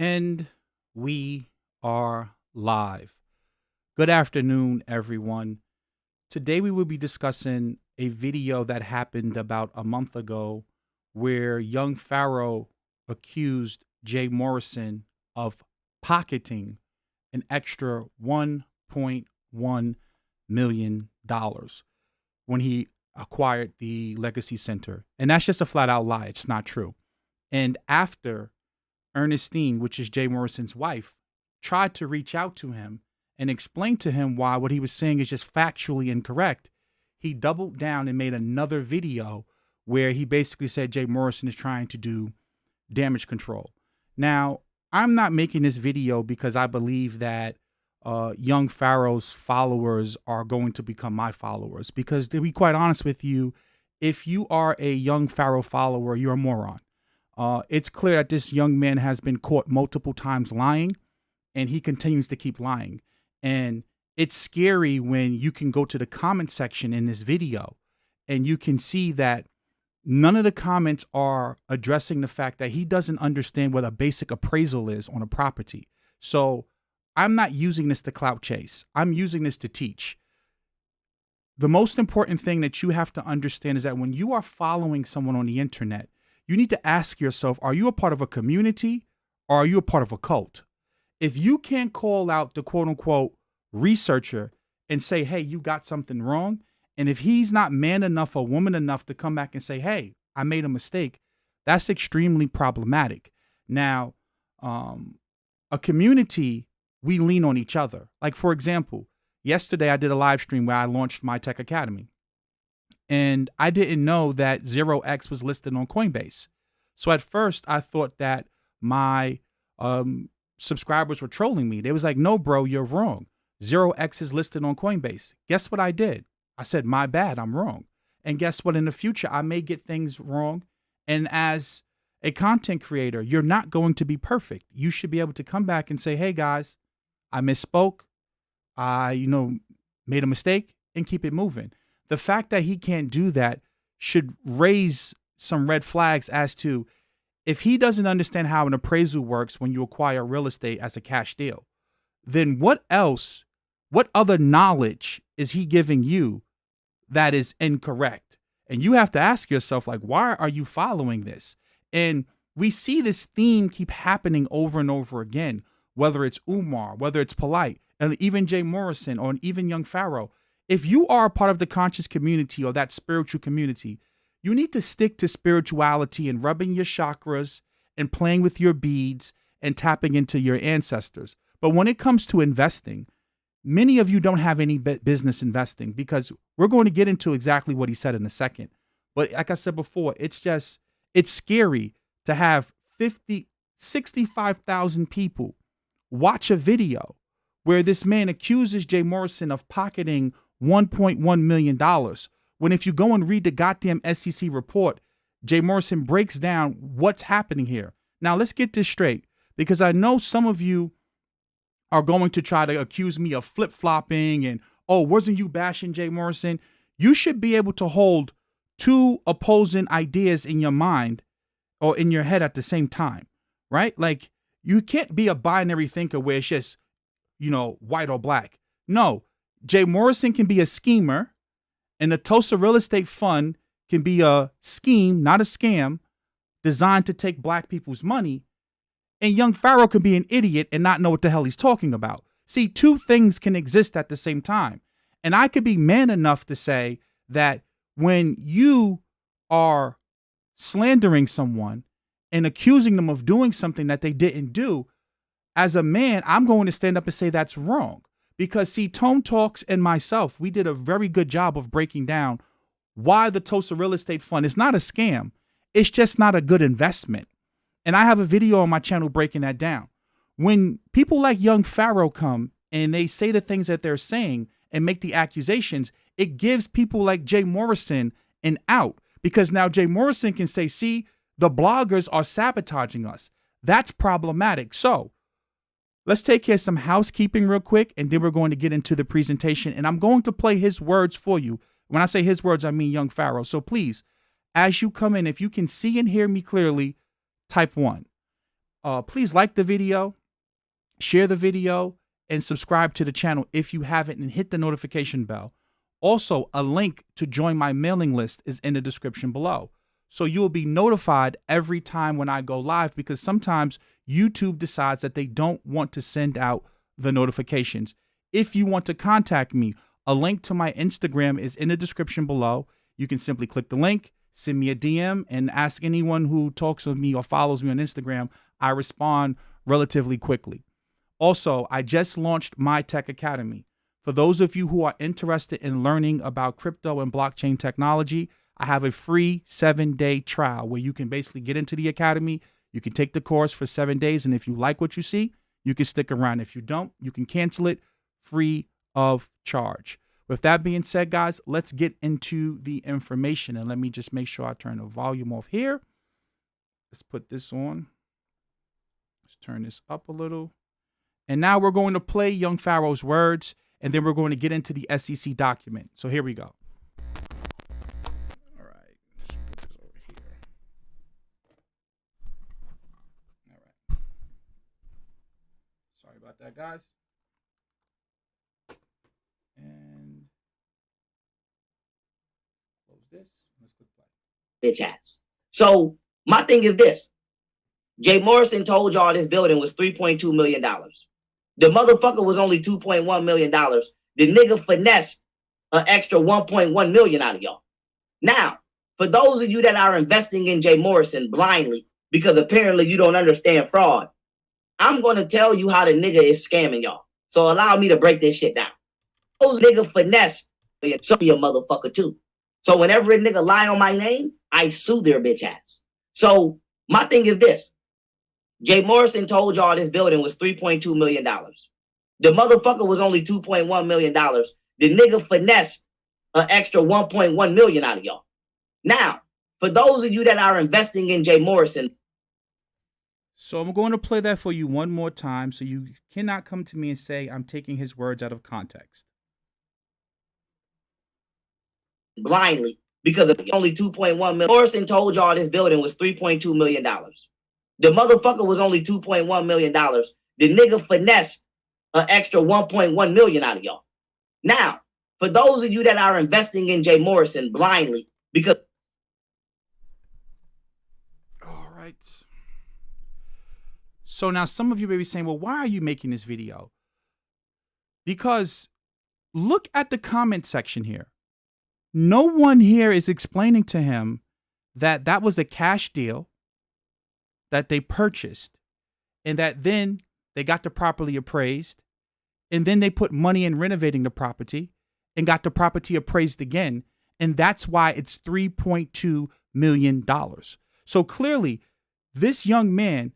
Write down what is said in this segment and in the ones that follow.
And we are live. Good afternoon, everyone. Today we will be discussing a video that happened about a month ago where young Pharaoh accused Jay Morrison of pocketing an extra $1.1 million when he acquired the Legacy Center. And that's just a flat out lie. It's not true. And after Ernestine, which is Jay Morrison's wife, tried to reach out to him and explain to him why what he was saying is just factually incorrect, he doubled down and made another video where he basically said Jay Morrison is trying to do damage control. Now, I'm not making this video because I believe that young Pharaoh's followers are going to become my followers. Because to be quite honest with you, if you are a young Pharaoh follower, you're a moron. It's clear that this young man has been caught multiple times lying, and he continues to keep lying. And it's scary when you can go to the comment section in this video and you can see that none of the comments are addressing the fact that he doesn't understand what a basic appraisal is on a property. So I'm not using this to clout chase. I'm using this to teach. The most important thing that you have to understand is that when you are following someone on the internet, you need to ask yourself, are you a part of a community or are you a part of a cult? If you can't call out the quote unquote researcher and say, hey, you got something wrong, and if he's not man enough or woman enough to come back and say, hey, I made a mistake, that's extremely problematic. Now, a community, we lean on each other. Like, for example, yesterday I did a live stream where I launched my tech academy. And I didn't know that 0x was listed on Coinbase. So at first I thought that my subscribers were trolling me. They was like, no, bro, you're wrong. 0x is listed on Coinbase. Guess what I did? I said, my bad, I'm wrong. And guess what? In the future, I may get things wrong. And as a content creator, you're not going to be perfect. You should be able to come back and say, hey guys, I misspoke. I, made a mistake, and keep it moving. The fact that he can't do that should raise some red flags as to if he doesn't understand how an appraisal works when you acquire real estate as a cash deal, then what other knowledge is he giving you that is incorrect? And you have to ask yourself, like, why are you following this? And we see this theme keep happening over and over again, whether it's Umar, whether it's Polite, and even Jay Morrison, or even young Pharaoh. If you are a part of the conscious community or that spiritual community, you need to stick to spirituality and rubbing your chakras and playing with your beads and tapping into your ancestors. But when it comes to investing, many of you don't have any business investing, because we're going to get into exactly what he said in a second. But like I said before, it's scary to have 65,000 people watch a video where this man accuses Jay Morrison of pocketing $1.1 million. When if you go and read the goddamn SEC report, Jay Morrison breaks down what's happening here. Now, let's get this straight, because I know some of you are going to try to accuse me of flip-flopping and, oh, wasn't you bashing Jay Morrison? You should be able to hold two opposing ideas in your mind or in your head at the same time, right? Like, you can't be a binary thinker where it's just, white or black. No, Jay Morrison can be a schemer, and the Tulsa Real Estate Fund can be a scheme, not a scam, designed to take black people's money. And young Pharaoh can be an idiot and not know what the hell he's talking about. See, two things can exist at the same time. And I could be man enough to say that when you are slandering someone and accusing them of doing something that they didn't do, as a man, I'm going to stand up and say that's wrong. Because see, Tone Talks and myself, we did a very good job of breaking down why the Tulsa Real Estate Fund is not a scam. It's just not a good investment. And I have a video on my channel breaking that down. When people like young Pharaoh come and they say the things that they're saying and make the accusations, it gives people like Jay Morrison an out. Because now Jay Morrison can say, see, the bloggers are sabotaging us. That's problematic. So let's take care of some housekeeping real quick, and then we're going to get into the presentation. And I'm going to play his words for you. When I say his words, I mean young Pharaoh. So please, as you come in, if you can see and hear me clearly, type 1. Please like the video, share the video, and subscribe to the channel if you haven't, and hit the notification bell. Also, a link to join my mailing list is in the description below. So you will be notified every time when I go live, because sometimes YouTube decides that they don't want to send out the notifications. If you want to contact me, a link to my Instagram is in the description below. You can simply click the link, send me a DM, and ask anyone who talks with me or follows me on Instagram. I respond relatively quickly. Also, I just launched my Tech Academy. For those of you who are interested in learning about crypto and blockchain technology, I have a free 7-day trial where you can basically get into the academy. You can take the course for 7 days, and if you like what you see, you can stick around. If you don't, you can cancel it free of charge. With that being said, guys, let's get into the information. And let me just make sure I turn the volume off here. Let's put this on. Let's turn this up a little. And now we're going to play young Pharaoh's words, and then we're going to get into the SEC document. So here we go. All right. Let's put this over here. All right. Sorry about that, guys. And close this. Let's click play. Bitch ass. So my thing is this. Jay Morrison told y'all this building was $3.2 million. The motherfucker was only $2.1 million. The nigga finessed an extra $1.1 million out of y'all. Now, for those of you that are investing in Jay Morrison blindly, because apparently you don't understand fraud, I'm going to tell you how the nigga is scamming y'all. So allow me to break this shit down. Those nigga finessed some of your motherfucker too. So whenever a nigga lie on my name, I sue their bitch ass. So my thing is this. Jay Morrison told y'all this building was $3.2 million. The motherfucker was only $2.1 million. The nigga finessed an extra $1.1 million out of y'all. Now, for those of you that are investing in Jay Morrison. So I'm going to play that for you one more time, so you cannot come to me and say I'm taking his words out of context. Blindly, because of only $2.1 million. Morrison told y'all this building was $3.2 million. The motherfucker was only $2.1 million. The nigga finessed an extra $1.1 million out of y'all. Now, for those of you that are investing in Jay Morrison blindly, because. All right. So now some of you may be saying, well, why are you making this video? Because look at the comment section here. No one here is explaining to him that that was a cash deal that they purchased, and that then they got to properly appraised, and then they put money in renovating the property and got the property appraised again. And that's why it's $3.2 million. So clearly this young man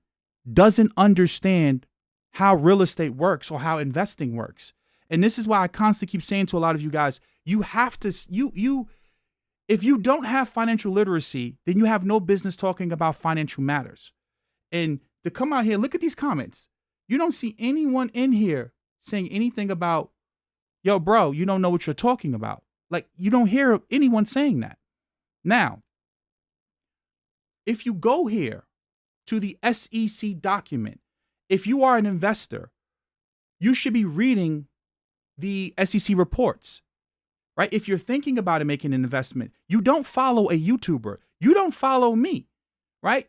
doesn't understand how real estate works or how investing works. And this is why I constantly keep saying to a lot of you guys, you have to, if you don't have financial literacy, then you have no business talking about financial matters. And to come out here, look at these comments. You don't see anyone in here saying anything about, yo, bro, you don't know what you're talking about. Like, you don't hear anyone saying that. Now, if you go here to the SEC document, if you are an investor, you should be reading the SEC reports, right? If you're thinking about making an investment, you don't follow a YouTuber. You don't follow me, right?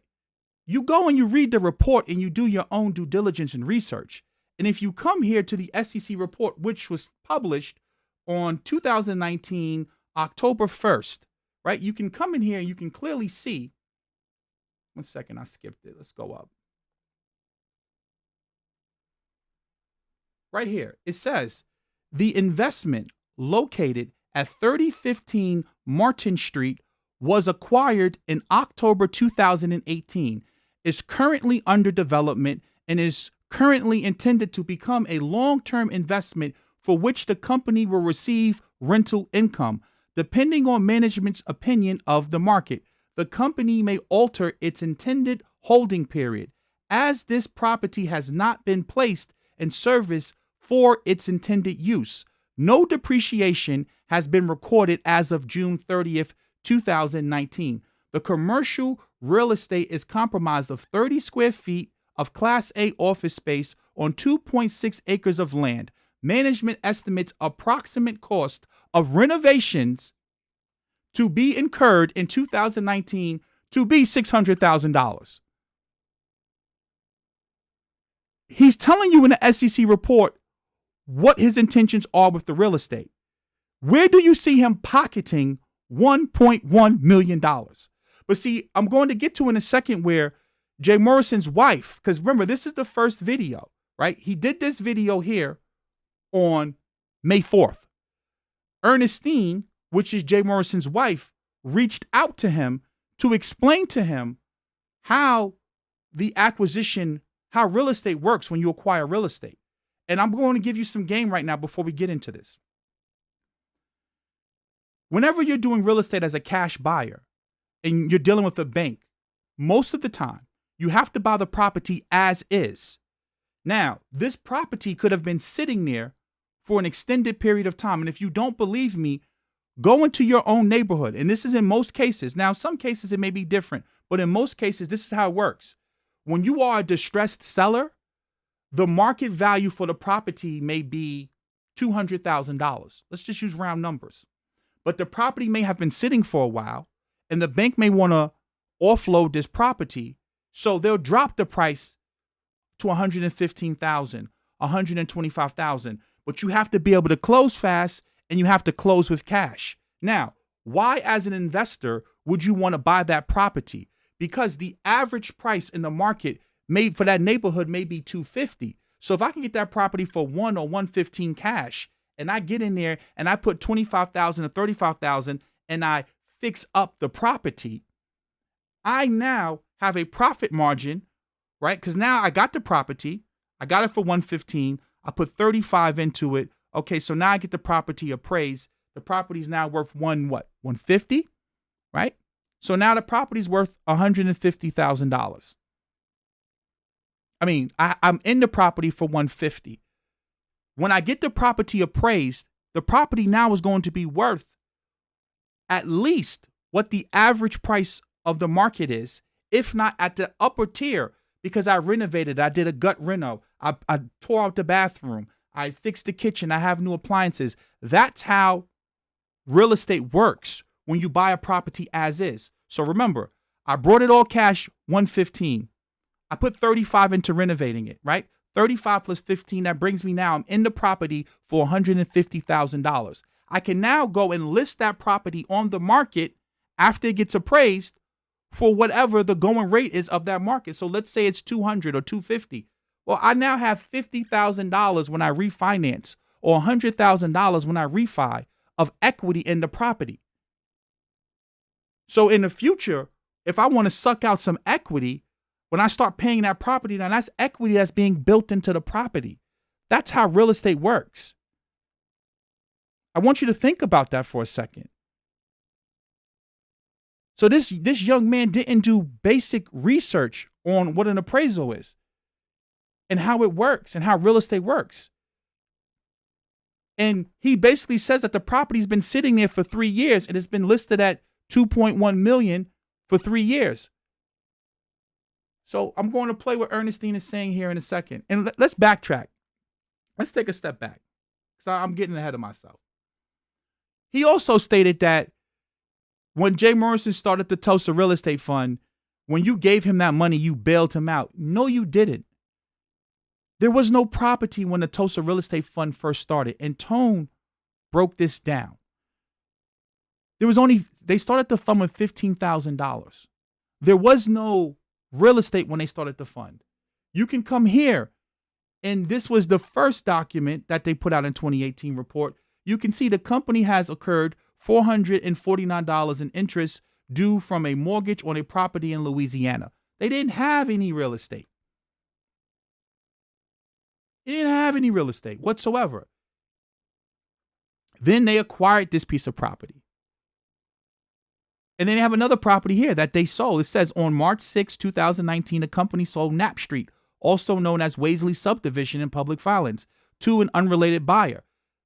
You go and you read the report and you do your own due diligence and research. And if you come here to the SEC report, which was published on 2019, October 1st, right? You can come in here and you can clearly see. One second, I skipped it. Let's go up. Right here, it says the investment located at 3015 Martin Street was acquired in October 2018, is currently under development, and is currently intended to become a long-term investment for which the company will receive rental income. Depending on management's opinion of the market, the company may alter its intended holding period, as this property has not been placed in service for its intended use. No depreciation has been recorded as of June 30th, 2019. The commercial real estate is comprised of 30 square feet of Class A office space on 2.6 acres of land. Management estimates approximate cost of renovations to be incurred in 2019 to be $600,000. He's telling you in the SEC report what his intentions are with the real estate. Where do you see him pocketing $1.1 million? But see, I'm going to get to in a second where Jay Morrison's wife, because remember, this is the first video, right? He did this video here on May 4th. Ernestine, which is Jay Morrison's wife, reached out to him to explain to him how the acquisition, how real estate works when you acquire real estate. And I'm going to give you some game right now before we get into this. Whenever you're doing real estate as a cash buyer and you're dealing with a bank, most of the time, you have to buy the property as is. Now, this property could have been sitting there for an extended period of time. And if you don't believe me, go into your own neighborhood. And this is in most cases. Now, some cases it may be different, but in most cases, this is how it works. When you are a distressed seller, the market value for the property may be $200,000. Let's just use round numbers. But the property may have been sitting for a while, and the bank may want to offload this property. So they'll drop the price to $115,000, $125,000. But you have to be able to close fast, and you have to close with cash. Now, why as an investor would you want to buy that property? Because the average price in the market for that neighborhood may be $250,000. So if I can get that property for $1 or $115,000 cash, and I get in there and I put $25,000 or $35,000 and I fix up the property, I now have a profit margin, right? Because now I got the property, I got it for $115,000, I put $35,000 into it. Okay, so now I get the property appraised. The property is now worth $150,000, right? So now the property's worth $150,000. I mean, I'm in the property for $150,000. When I get the property appraised, the property now is going to be worth at least what the average price of the market is, if not at the upper tier, because I renovated, I did a gut reno, I tore out the bathroom, I fixed the kitchen, I have new appliances. That's how real estate works when you buy a property as is. So remember, I brought it all cash, $115,000. I put $35,000 into renovating it, right? 35 plus 15, that brings me now, I'm in the property for $150,000. I can now go and list that property on the market after it gets appraised for whatever the going rate is of that market. So let's say it's $200,000 or $250,000. Well, I now have $50,000 when I refinance, or $100,000 when I refi of equity in the property. So in the future, if I want to suck out some equity, when I start paying that property, now that's equity that's being built into the property. That's how real estate works. I want you to think about that for a second. So this young man didn't do basic research on what an appraisal is and how it works and how real estate works. And he basically says that the property's been sitting there for 3 years and it's been listed at $2.1 million for 3 years. So I'm going to play what Ernestine is saying here in a second. And let's backtrack. Let's take a step back, because I'm getting ahead of myself. He also stated that when Jay Morrison started the Tulsa Real Estate Fund, when you gave him that money, you bailed him out. No, you didn't. There was no property when the Tulsa Real Estate Fund first started. And Tone broke this down. They started the fund with $15,000. There was no real estate when they started the fund. You can come here, and this was the first document that they put out in 2018 report. You can see the company has incurred $449 in interest due from a mortgage on a property in Louisiana. They didn't have any real estate. They didn't have any real estate whatsoever. Then they acquired this piece of property. And then they have another property here that they sold. It says on March 6, 2019, the company sold Knapp Street, also known as Waisley Subdivision in public filings, to an unrelated buyer.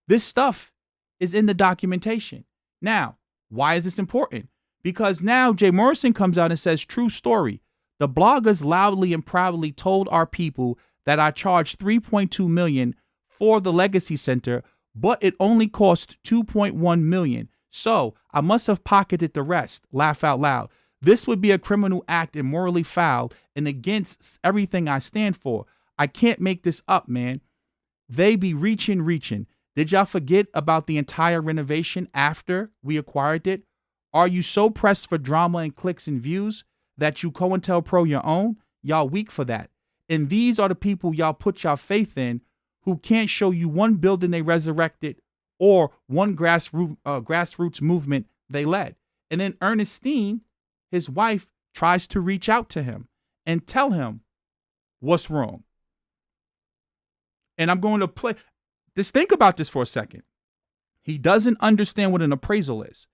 This stuff is in the documentation. Now, why is this important? Because now Jay Morrison comes out and says, true story. The bloggers loudly and proudly told our people that I charged $3.2 million for the Legacy Center, but it only cost $2.1 million. So I must have pocketed the rest. Laugh out loud. This would be a criminal act and morally foul and against everything I stand for. I can't make this up, man. They be reaching. Did y'all forget about the entire renovation after we acquired it? Are you so pressed for drama and clicks and views that you COINTELPRO your own? Y'all weak for that. And these are the people y'all put y'all faith in who can't show you one building they resurrected or one grassroots movement they led. And then Ernestine, his wife, tries to reach out to him and tell him what's wrong. And I'm going to play. Just think about this for a second. He doesn't understand what an appraisal is.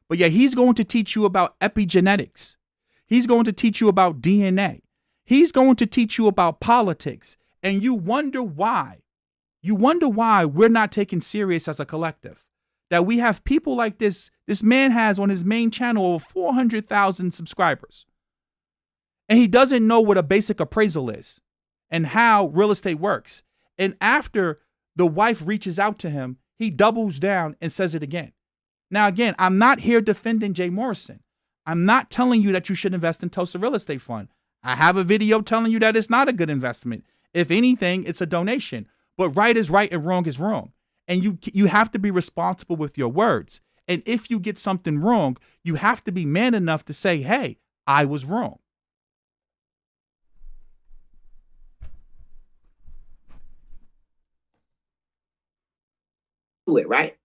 But yeah, he's going to teach you about epigenetics. He's going to teach you about DNA. He's going to teach you about politics. And you wonder why. You wonder why we're not taken serious as a collective. That we have people like this. This man has on his main channel over 400,000 subscribers. And he doesn't know what a basic appraisal is and how real estate works. And after the wife reaches out to him, he doubles down and says it again. Now, again, I'm not here defending Jay Morrison. I'm not telling you that you should invest in Tulsa Real Estate Fund. I have a video telling you that it's not a good investment. If anything, it's a donation. But right is right and wrong is wrong. And you have to be responsible with your words. And if you get something wrong, you have to be man enough to say, hey, I was wrong. It, right?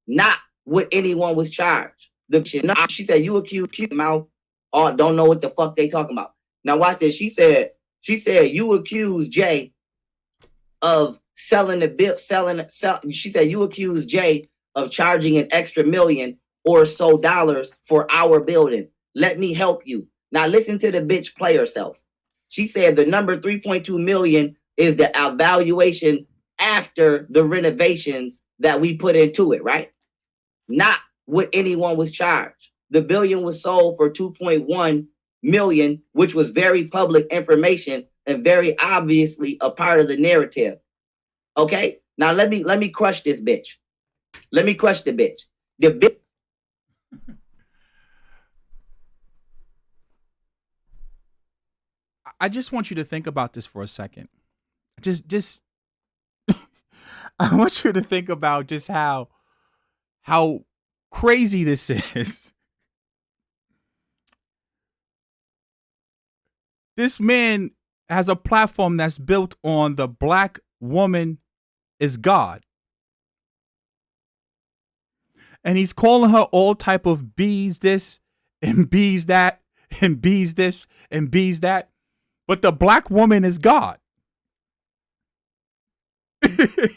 Not what anyone was charged. She said, you accused mouth or don't know what the fuck they talking about. Now watch this. She said, you accused Jay of selling the bill, she said, you accused Jay of charging an extra $1 million or so for our building. Let me help you. Now listen to the bitch play herself. She said the number 3.2 million is the valuation after the renovations that we put into it, right? Not what anyone was charged. The billion was sold for 2.1 million, which was very public information and very obviously a part of the narrative. Okay, now let me crush this bitch. Let me crush the bitch. The bitch. I just want you to think about this for a second. Just I want you to think about just how crazy this is. This man has a platform that's built on the black woman is God. And he's calling her all type of bees this and bees that and bees this and bees that. But the black woman is God.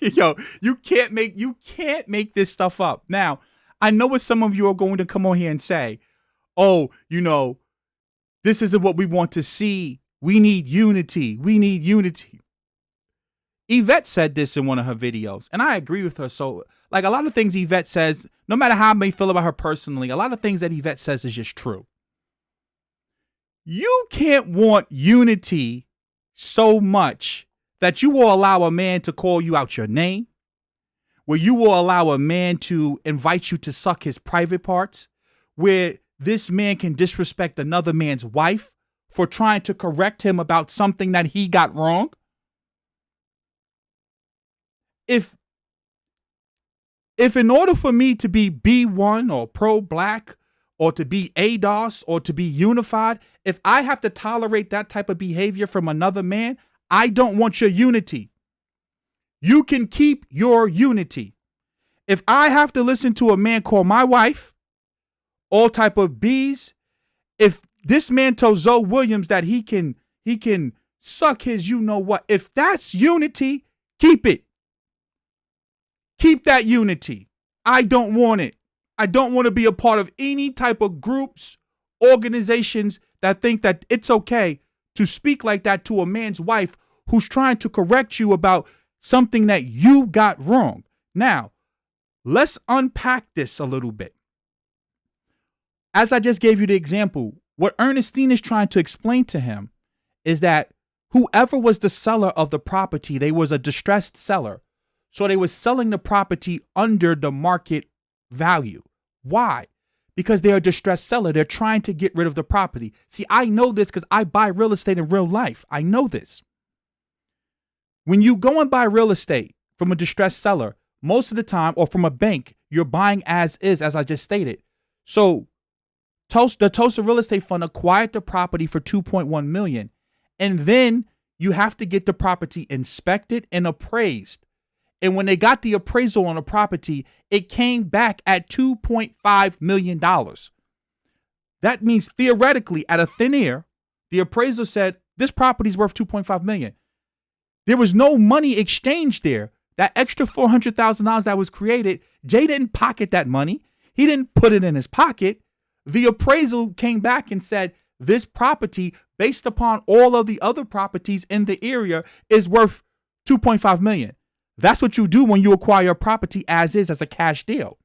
Yo, you can't make this stuff up. Now, I know what some of you are going to come on here and say, oh, this isn't what we want to see. We need unity. We need unity. Yvette said this in one of her videos, and I agree with her. So, like a lot of things Yvette says, no matter how I may feel about her personally, a lot of things that Yvette says is just true. You can't want unity so much that you will allow a man to call you out your name, where you will allow a man to invite you to suck his private parts, where this man can disrespect another man's wife for trying to correct him about something that he got wrong. If in order for me to be B1 or pro-black or to be ADOS or to be unified, if I have to tolerate that type of behavior from another man, I don't want your unity. You can keep your unity. If I have to listen to a man call my wife all type of B's, if this man told Zoe Williams that he can suck his you-know-what, if that's unity, keep it. Keep that unity. I don't want it. I don't want to be a part of any type of groups, organizations that think that it's okay to speak like that to a man's wife who's trying to correct you about something that you got wrong. Now, let's unpack this a little bit. As I just gave you the example, What Ernestine is trying to explain to him is that whoever was the seller of the property, they was a distressed seller. So they was selling the property under the market value. Why? Because they're a distressed seller. They're trying to get rid of the property. See, I know this because I buy real estate in real life. I know this. When you go and buy real estate from a distressed seller, most of the time, or from a bank, you're buying as is, as I just stated. So the Tulsa Real Estate Fund acquired the property for $2.1 million. And then you have to get the property inspected and appraised. And when they got the appraisal on the property, it came back at $2.5 million. That means theoretically, at a thin air, the appraiser said, this property is worth $2.5 million. There was no money exchanged there. That extra $400,000 that was created, Jay didn't pocket that money. He didn't put it in his pocket. The appraisal came back and said, this property, based upon all of the other properties in the area, is worth $2.5 million. That's what you do when you acquire a property as is, as a cash deal.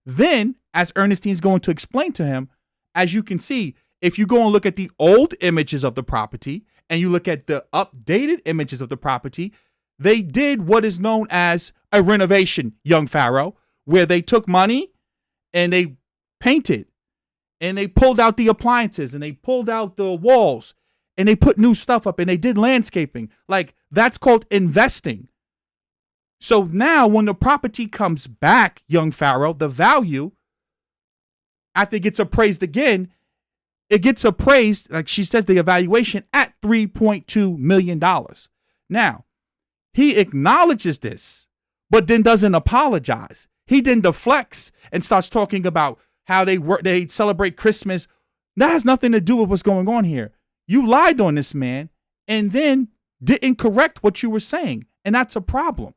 Then, as Ernestine's going to explain to him, as you can see, if you go and look at the old images of the property and you look at the updated images of the property, they did what is known as a renovation, young Pharaoh, where they took money and they painted and they pulled out the appliances and they pulled out the walls and they put new stuff up and they did landscaping. Like, that's called investing. So now when the property comes back, young Pharaoh, the value, after it gets appraised again, it gets appraised, like she says, the evaluation at $3.2 million. Now, he acknowledges this, but then doesn't apologize. He then deflects and starts talking about how they celebrate Christmas. That has nothing to do with what's going on here. You lied on this man and then didn't correct what you were saying, and that's a problem.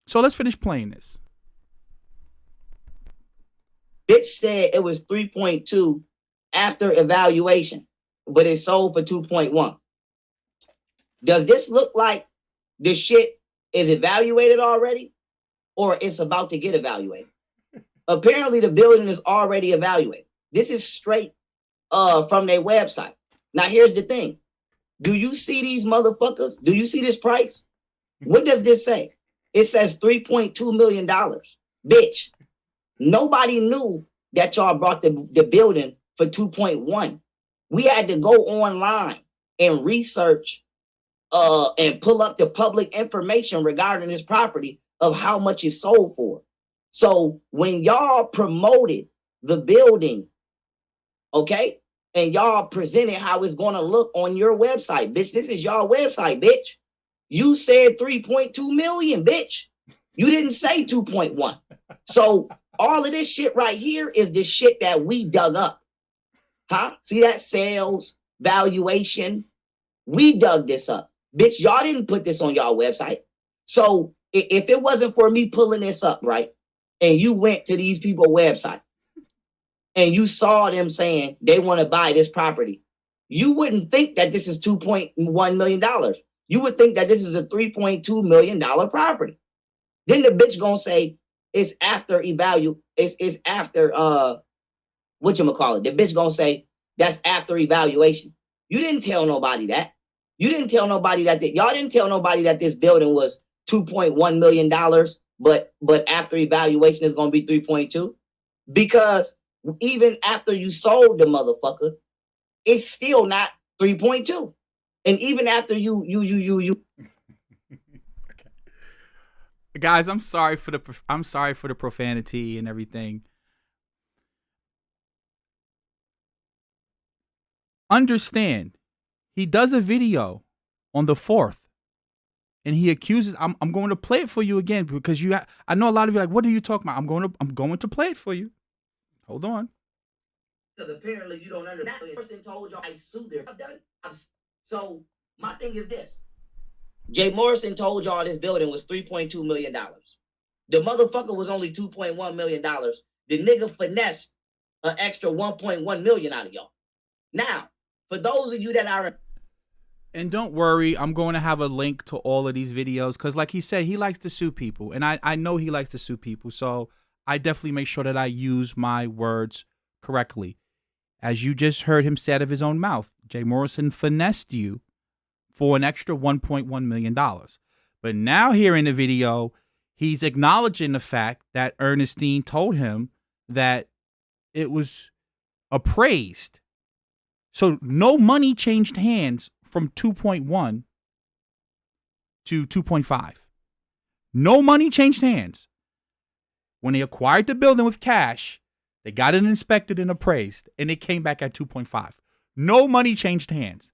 So let's finish playing this. Bitch said it was 3.2 after evaluation, but it sold for 2.1. Does this look like the shit is evaluated already, or it's about to get evaluated? Apparently, the building is already evaluated. This is straight from their website. Now, here's the thing. Do you see these motherfuckers? Do you see this price? What does this say? It says $3.2 million. Bitch, nobody knew that y'all brought the building for 2.1. We had to go online and research and pull up the public information regarding this property of how much it sold for. So when y'all promoted the building, okay, and y'all presented how it's going to look on your website, bitch, this is y'all website, bitch. You said 3.2 million, bitch. You didn't say 2.1. So all of this shit right here is the shit that we dug up. Huh? See that sales valuation? We dug this up. Bitch, y'all didn't put this on y'all website. So if it wasn't for me pulling this up, right, and you went to these people's website and you saw them saying they want to buy this property, you wouldn't think that this is $2.1 million. You would think that this is a $3.2 million property. Then the bitch gonna say it's after it's after whatchamacallit. The bitch gonna say that's after evaluation. You didn't tell nobody that. You didn't tell nobody that y'all didn't tell nobody that this building was $2.1 million, but after evaluation is gonna be 3.2. Because even after you sold the motherfucker, it's still not 3.2. And even after you Guys, I'm sorry for the profanity and everything. Understand, he does a video on the 4th, and he accuses. I'm going to play it for you again because I know a lot of you are like, what are you talking about? I'm going to play it for you. Hold on. Because apparently you don't understand. That person told y'all I sued her. So my thing is this. Jay Morrison told y'all this building was $3.2 million. The motherfucker was only $2.1 million. The nigga finessed an extra $1.1 million out of y'all. Now, for those of you that are... And don't worry, I'm going to have a link to all of these videos because like he said, he likes to sue people. And I know he likes to sue people. So I definitely make sure that I use my words correctly. As you just heard him say out of his own mouth, Jay Morrison finessed you for an extra $1.1 million. But now here in the video, he's acknowledging the fact that Ernestine told him that it was appraised. So no money changed hands from 2.1 to 2.5. No money changed hands. When they acquired the building with cash, they got it inspected and appraised, and it came back at 2.5. No money changed hands.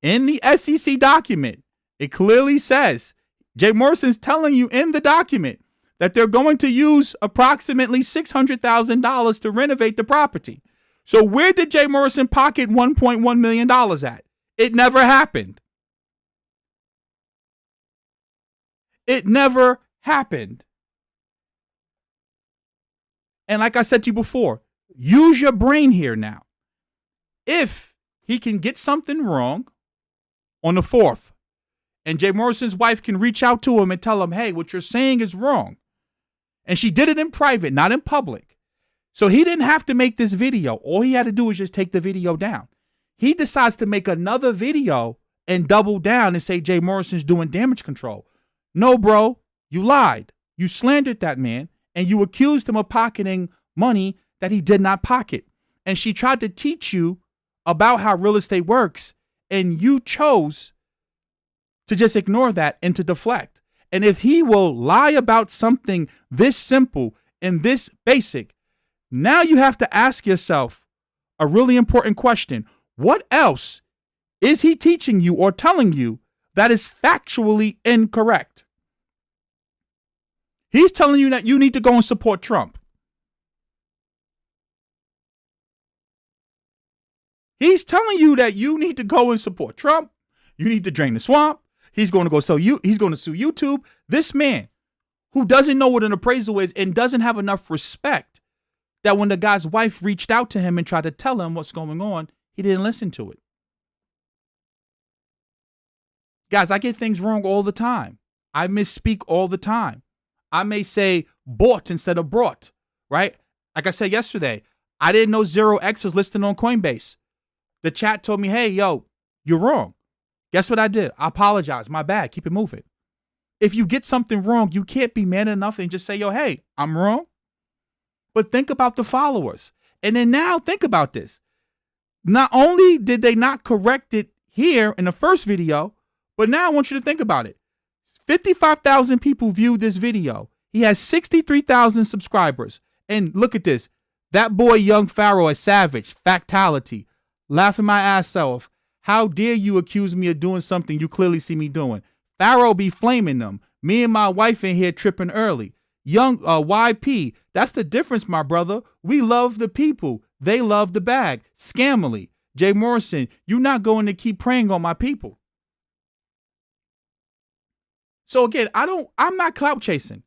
In the SEC document, it clearly says, Jay Morrison's telling you in the document that they're going to use approximately $600,000 to renovate the property. So where did Jay Morrison pocket $1.1 million at? It never happened. It never happened. And like I said to you before, use your brain here now. If he can get something wrong on the 4th, and Jay Morrison's wife can reach out to him and tell him, hey, what you're saying is wrong. And she did it in private, not in public. So he didn't have to make this video. All he had to do was just take the video down. He decides to make another video and double down and say Jay Morrison's doing damage control. No, bro, you lied. You slandered that man, and you accused him of pocketing money that he did not pocket. And she tried to teach you about how real estate works, and you chose to just ignore that and to deflect. And if he will lie about something this simple and this basic, now you have to ask yourself a really important question. What else is he teaching you or telling you that is factually incorrect? He's telling you that you need to go and support Trump. He's telling you that you need to go and support Trump. You need to drain the swamp. He's going to go he's going to sue YouTube. This man who doesn't know what an appraisal is and doesn't have enough respect that when the guy's wife reached out to him and tried to tell him what's going on, he didn't listen to it. Guys, I get things wrong all the time. I misspeak all the time. I may say bought instead of brought, right? Like I said yesterday, I didn't know 0x was listed on Coinbase. The chat told me, hey, yo, you're wrong. Guess what I did? I apologize. My bad. Keep it moving. If you get something wrong, you can't be man enough and just say, yo, hey, I'm wrong. But think about the followers. And then now think about this. Not only did they not correct it here in the first video, but now I want you to think about it. 55,000 people viewed this video. He has 63,000 subscribers. And look at this. That boy, young Pharaoh, is savage. Factality. Laughing my ass off. How dare you accuse me of doing something you clearly see me doing? Pharaoh be flaming them. Me and my wife in here tripping early. Young YP. That's the difference, my brother. We love the people. They love the bag. Scammerly. Jay Morrison, you not going to keep preying on my people. So again, I'm not clout chasing.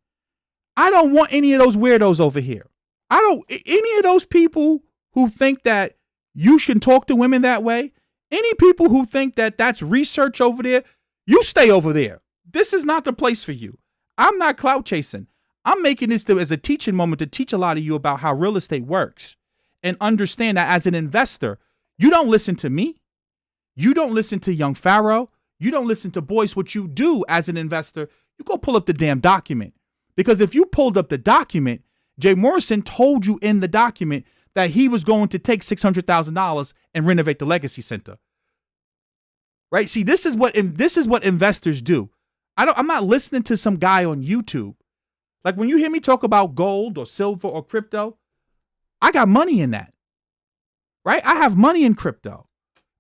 I don't want any of those weirdos over here. Any of those people who think that you should talk to women that way, any people who think that that's research over there, you stay over there. This is not the place for you. I'm not clout chasing. I'm making this as a teaching moment to teach a lot of you about how real estate works and understand that as an investor, you don't listen to me. You don't listen to young Pharaoh. You don't listen to Boyce. What you do as an investor, you go pull up the damn document. Because if you pulled up the document, Jay Morrison told you in the document that he was going to take $600,000 and renovate the Legacy Center. Right? See, this is what investors do. I'm not listening to some guy on YouTube. Like when you hear me talk about gold or silver or crypto, I got money in that. Right? I have money in crypto.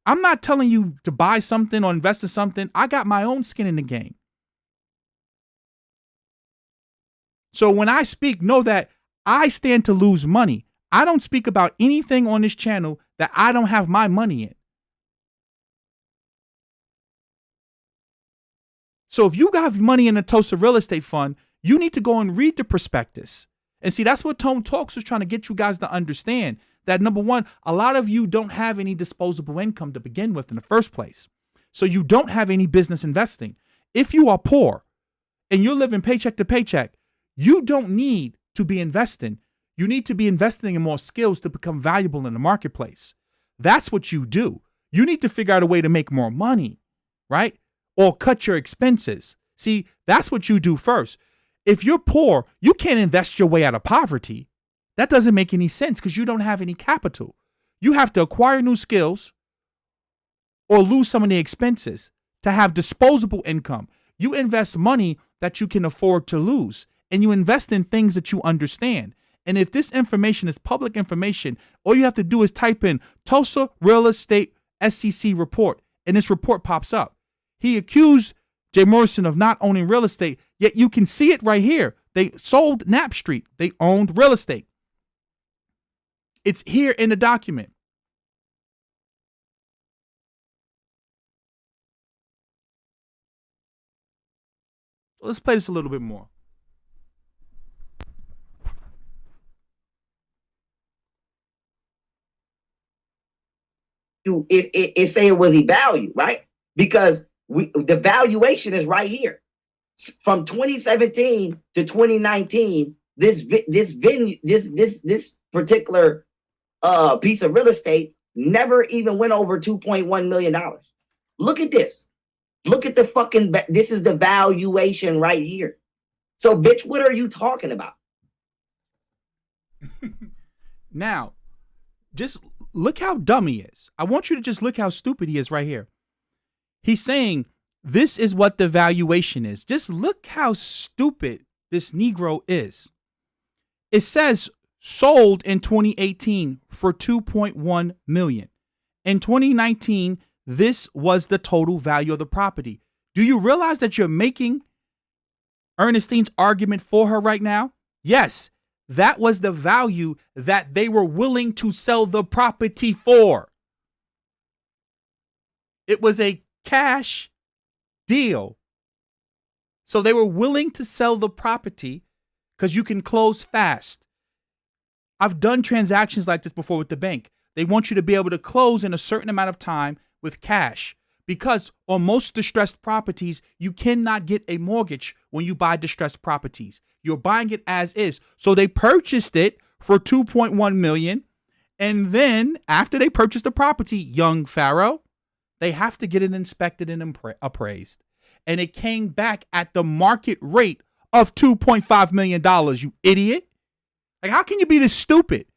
I'm not telling you to buy something or invest in something. I got my own skin in the game. So when I speak, know that I stand to lose money. I don't speak about anything on this channel that I don't have my money in. So if you got money in the Tulsa real estate fund, you need to go and read the prospectus. And see, that's what Tone Talks was trying to get you guys to understand. That number one, a lot of you don't have any disposable income to begin with in the first place. So you don't have any business investing. If you are poor and you're living paycheck to paycheck, you don't need to be investing. You need to be investing in more skills to become valuable in the marketplace. That's what you do. You need to figure out a way to make more money, right? Or cut your expenses. See, that's what you do first. If you're poor, you can't invest your way out of poverty. That doesn't make any sense because you don't have any capital. You have to acquire new skills or lose some of the expenses to have disposable income. You invest money that you can afford to lose, and you invest in things that you understand. And if this information is public information, all you have to do is type in Tulsa Real Estate SEC report, and this report pops up. He accused Jay Morrison of not owning real estate, yet you can see it right here. They sold Knapp Street. They owned real estate. It's here in the document. Let's play this a little bit more. It say it was evaluated, right? Because the valuation is right here. From 2017 to 2019, this particular piece of real estate never even went over $2.1 million. Look at this. Look at the fucking, this is the valuation right here. So, bitch, what are you talking about? Now, just look how dumb he is. I want you to just look how stupid he is right here. He's saying this is what the valuation is. Just look how stupid this Negro is. It says sold in 2018 for $2.1 million. In 2019, this was the total value of the property. Do you realize that you're making Ernestine's argument for her right now? Yes, that was the value that they were willing to sell the property for. It was a cash deal. So they were willing to sell the property because you can close fast. I've done transactions like this before with the bank. They want you to be able to close in a certain amount of time with cash, because on most distressed properties, you cannot get a mortgage when you buy distressed properties. You're buying it as is. So they purchased it for $2.1 million. And then after they purchased the property, young Pharaoh, they have to get it inspected and appraised. And it came back at the market rate of $2.5 million, you idiot. Like, how can you be this stupid?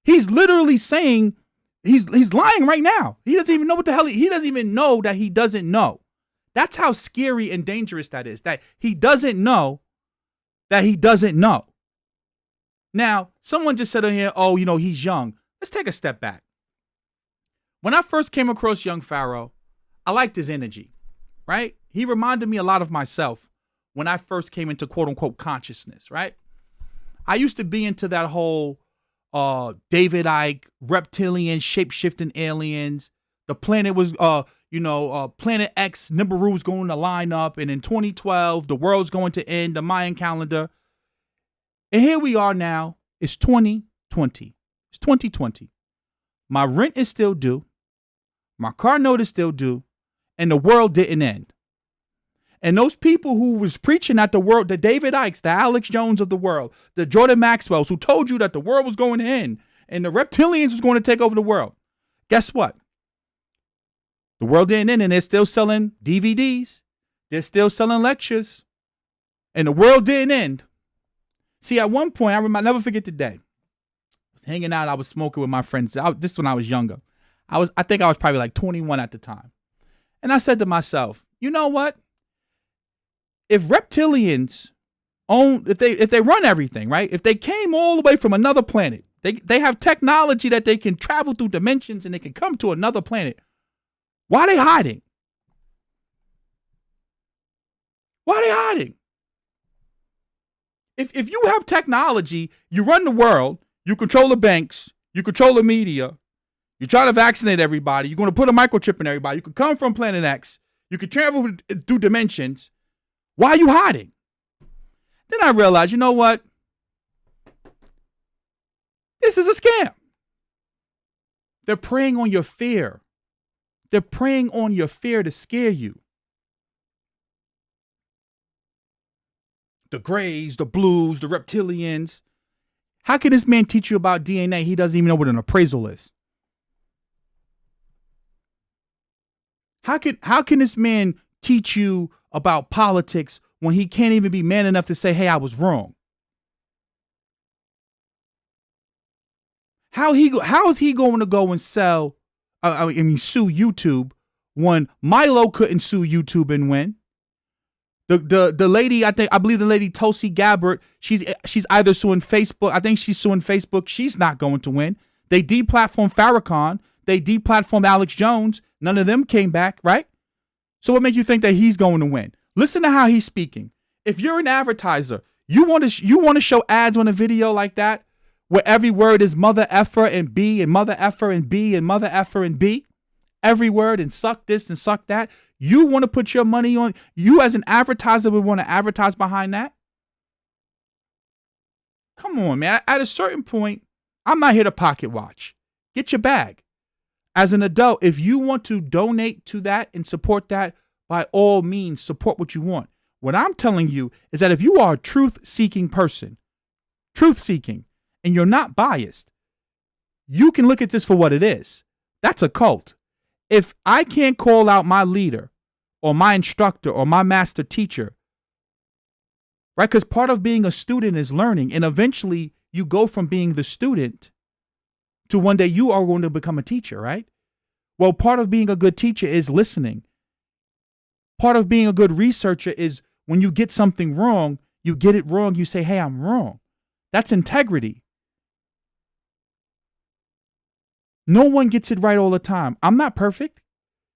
He's literally saying he's lying right now. He doesn't even know what the hell he doesn't even know that he doesn't know. That's how scary and dangerous that is, that he doesn't know that he doesn't know. Now, someone just said on here, oh, he's young. Let's take a step back. When I first came across young Pharaoh, I liked his energy, right? He reminded me a lot of myself when I first came into quote unquote consciousness, right? I used to be into that whole David Icke, reptilian, shape-shifting aliens. The planet was, Planet X, Nibiru's going to line up. And in 2012, the world's going to end, the Mayan calendar. And here we are now. It's 2020. It's 2020. My rent is still due. My car note is still due. And the world didn't end. And those people who was preaching at the world, the David Icks, the Alex Jones of the world, the Jordan Maxwells, who told you that the world was going to end and the reptilians was going to take over the world. Guess what? The world didn't end, and they're still selling DVDs. They're still selling lectures. And the world didn't end. See, at one point, I'll never forget the day. I was hanging out, I was smoking with my friends. This when I was younger. I think I was probably like 21 at the time. And I said to myself, you know what? If reptilians if they run everything, right? If they came all the way from another planet, they have technology that they can travel through dimensions and they can come to another planet. Why are they hiding? Why are they hiding? If you have technology, you run the world, you control the banks, you control the media, you're trying to vaccinate everybody, you're going to put a microchip in everybody, you could come from planet X, you could travel through dimensions. Why are you hiding? Then I realized, you know what? This is a scam. They're preying on your fear. They're preying on your fear to scare you. The grays, the blues, the reptilians. How can this man teach you about DNA? He doesn't even know what an appraisal is. How can this man teach you about politics when he can't even be man enough to say, hey, I was wrong? How is he going to go and sue YouTube when Milo couldn't sue YouTube and win? The lady, I believe the lady Tulsi Gabbard, she's either suing Facebook. I think she's suing Facebook. She's not going to win. They deplatformed Farrakhan. They deplatformed Alex Jones. None of them came back, right? So what makes you think that he's going to win? Listen to how he's speaking. If you're an advertiser, you want to show ads on a video like that, where every word is mother effer and B and mother effer and B and mother effer and B, every word, and suck this and suck that. You want to put your money on, you as an advertiser would want to advertise behind that? Come on, man. At a certain point, I'm not here to pocket watch. Get your bag. As an adult, if you want to donate to that and support that, by all means, support what you want. What I'm telling you is that if you are a truth-seeking person, truth-seeking, and you're not biased, you can look at this for what it is. That's a cult. If I can't call out my leader or my instructor or my master teacher, right? Because part of being a student is learning, and eventually you go from being the student to one day you are going to become a teacher, right? Well, part of being a good teacher is listening. Part of being a good researcher is when you get something wrong, you get it wrong, you say, hey, I'm wrong. That's integrity. No one gets it right all the time. I'm not perfect.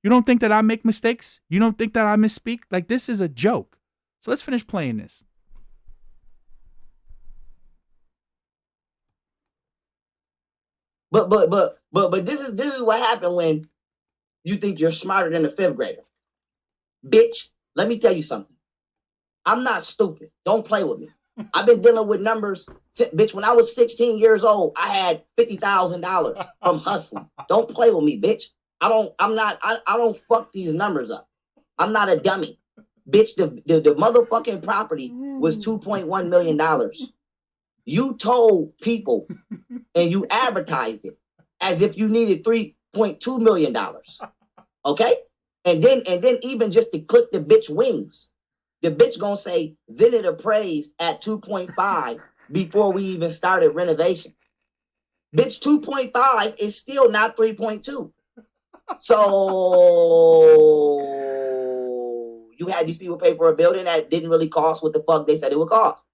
You don't think that I make mistakes? You don't think that I misspeak? Like, this is a joke. So let's finish playing this. But this is what happened when you think you're smarter than a fifth grader. Bitch, let me tell you something. I'm not stupid. Don't play with me. I've been dealing with numbers. Bitch, when I was 16 years old, I had $50,000 from hustling. Don't play with me, bitch. I don't fuck these numbers up. I'm not a dummy. Bitch, the motherfucking property was $2.1 million. You told people and you advertised it as if you needed $3.2 million. Okay? And then even just to clip the bitch wings, the bitch gonna say, then it appraised at 2.5 before we even started renovations. Bitch, 2.5 is still not 3.2. So you had these people pay for a building that didn't really cost what the fuck they said it would cost.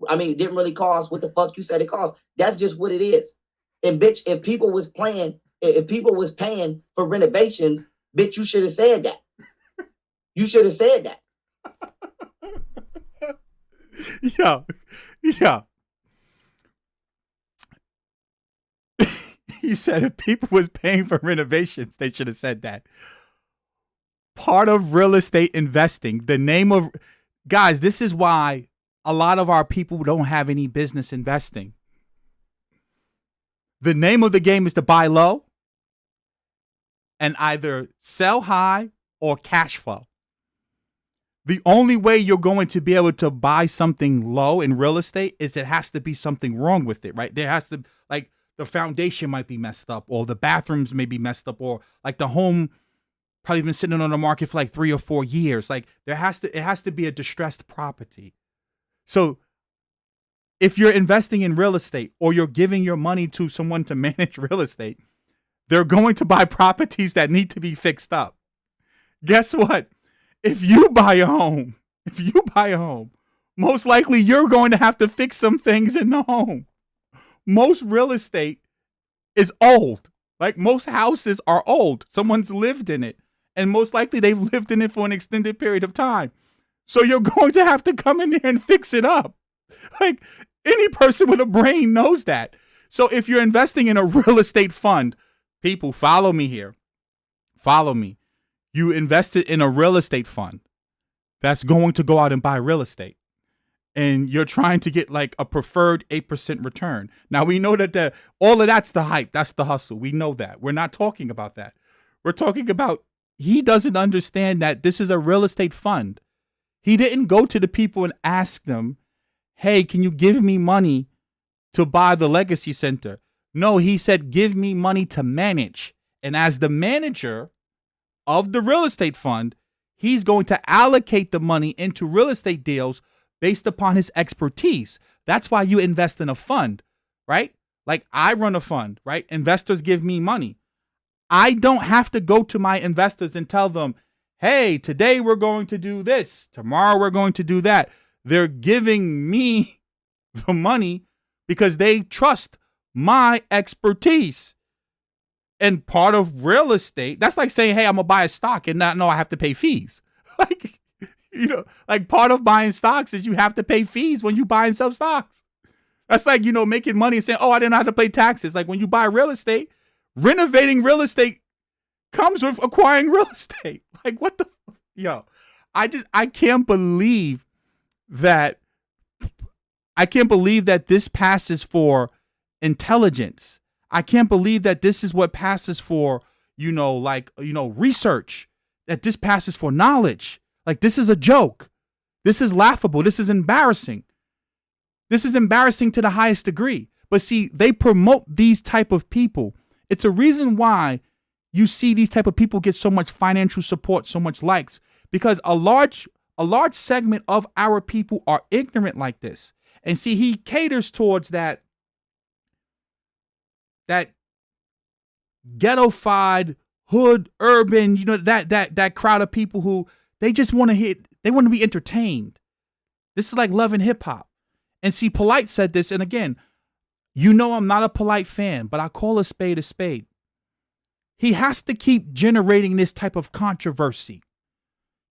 I mean, it didn't really cost what the fuck you said it cost. That's just what it is. And bitch, if people was paying for renovations, bitch, you should have said that. You should have said that. Yeah. He said if people was paying for renovations, they should have said that. Part of real estate investing, the name of, guys, this is why a lot of our people don't have any business investing. The name of the game is to buy low and either sell high or cash flow. The only way you're going to be able to buy something low in real estate is it has to be something wrong with it, right? There has to, like, the foundation might be messed up, or the bathrooms may be messed up, or like the home probably been sitting on the market for like 3 or 4 years. Like it has to be a distressed property. So if you're investing in real estate or you're giving your money to someone to manage real estate, they're going to buy properties that need to be fixed up. Guess what? If you buy a home, most likely you're going to have to fix some things in the home. Most real estate is old. Like most houses are old. Someone's lived in it. And most likely they've lived in it for an extended period of time. So you're going to have to come in there and fix it up. Like any person with a brain knows that. So if you're investing in a real estate fund, people, follow me here. Follow me. You invested in a real estate fund that's going to go out and buy real estate. And you're trying to get like a preferred 8% return. Now we know that all of that's the hype. That's the hustle. We know that. We're not talking about that. We're talking about he doesn't understand that this is a real estate fund. He didn't go to the people and ask them, hey, can you give me money to buy the legacy center. No, he said, give me money to manage. And as the manager of the real estate fund, he's going to allocate the money into real estate deals based upon his expertise. That's why you invest in a fund, right? Like I run a fund, right? Investors give me money. I don't have to go to my investors and tell them, hey, today we're going to do this. Tomorrow we're going to do that. They're giving me the money because they trust my expertise. And part of real estate, that's like saying, hey, I'm going to buy a stock and not know I have to pay fees. Like, you know, like part of buying stocks is you have to pay fees when you buy and sell stocks. That's like, you know, making money and saying, oh, I didn't know how to pay taxes. Like when you buy real estate, renovating real estate comes with acquiring real estate. Like what the, yo, I can't believe that. I can't believe that this passes for intelligence. I can't believe that this is what passes for, you know, like, you know, research, that this passes for knowledge. Like this is a joke. This is laughable. This is embarrassing. This is embarrassing to the highest degree. But see, they promote these type of people. It's a reason why you see these type of people get so much financial support, so much likes, because a large segment of our people are ignorant like this. And see, he caters towards that ghetto-fied, hood, urban, you know, that crowd of people who they just want to they want to be entertained. This is like Love and Hip Hop. And see, Polite said this, and again, you know I'm not a Polite fan, but I call a spade a spade. He has to keep generating this type of controversy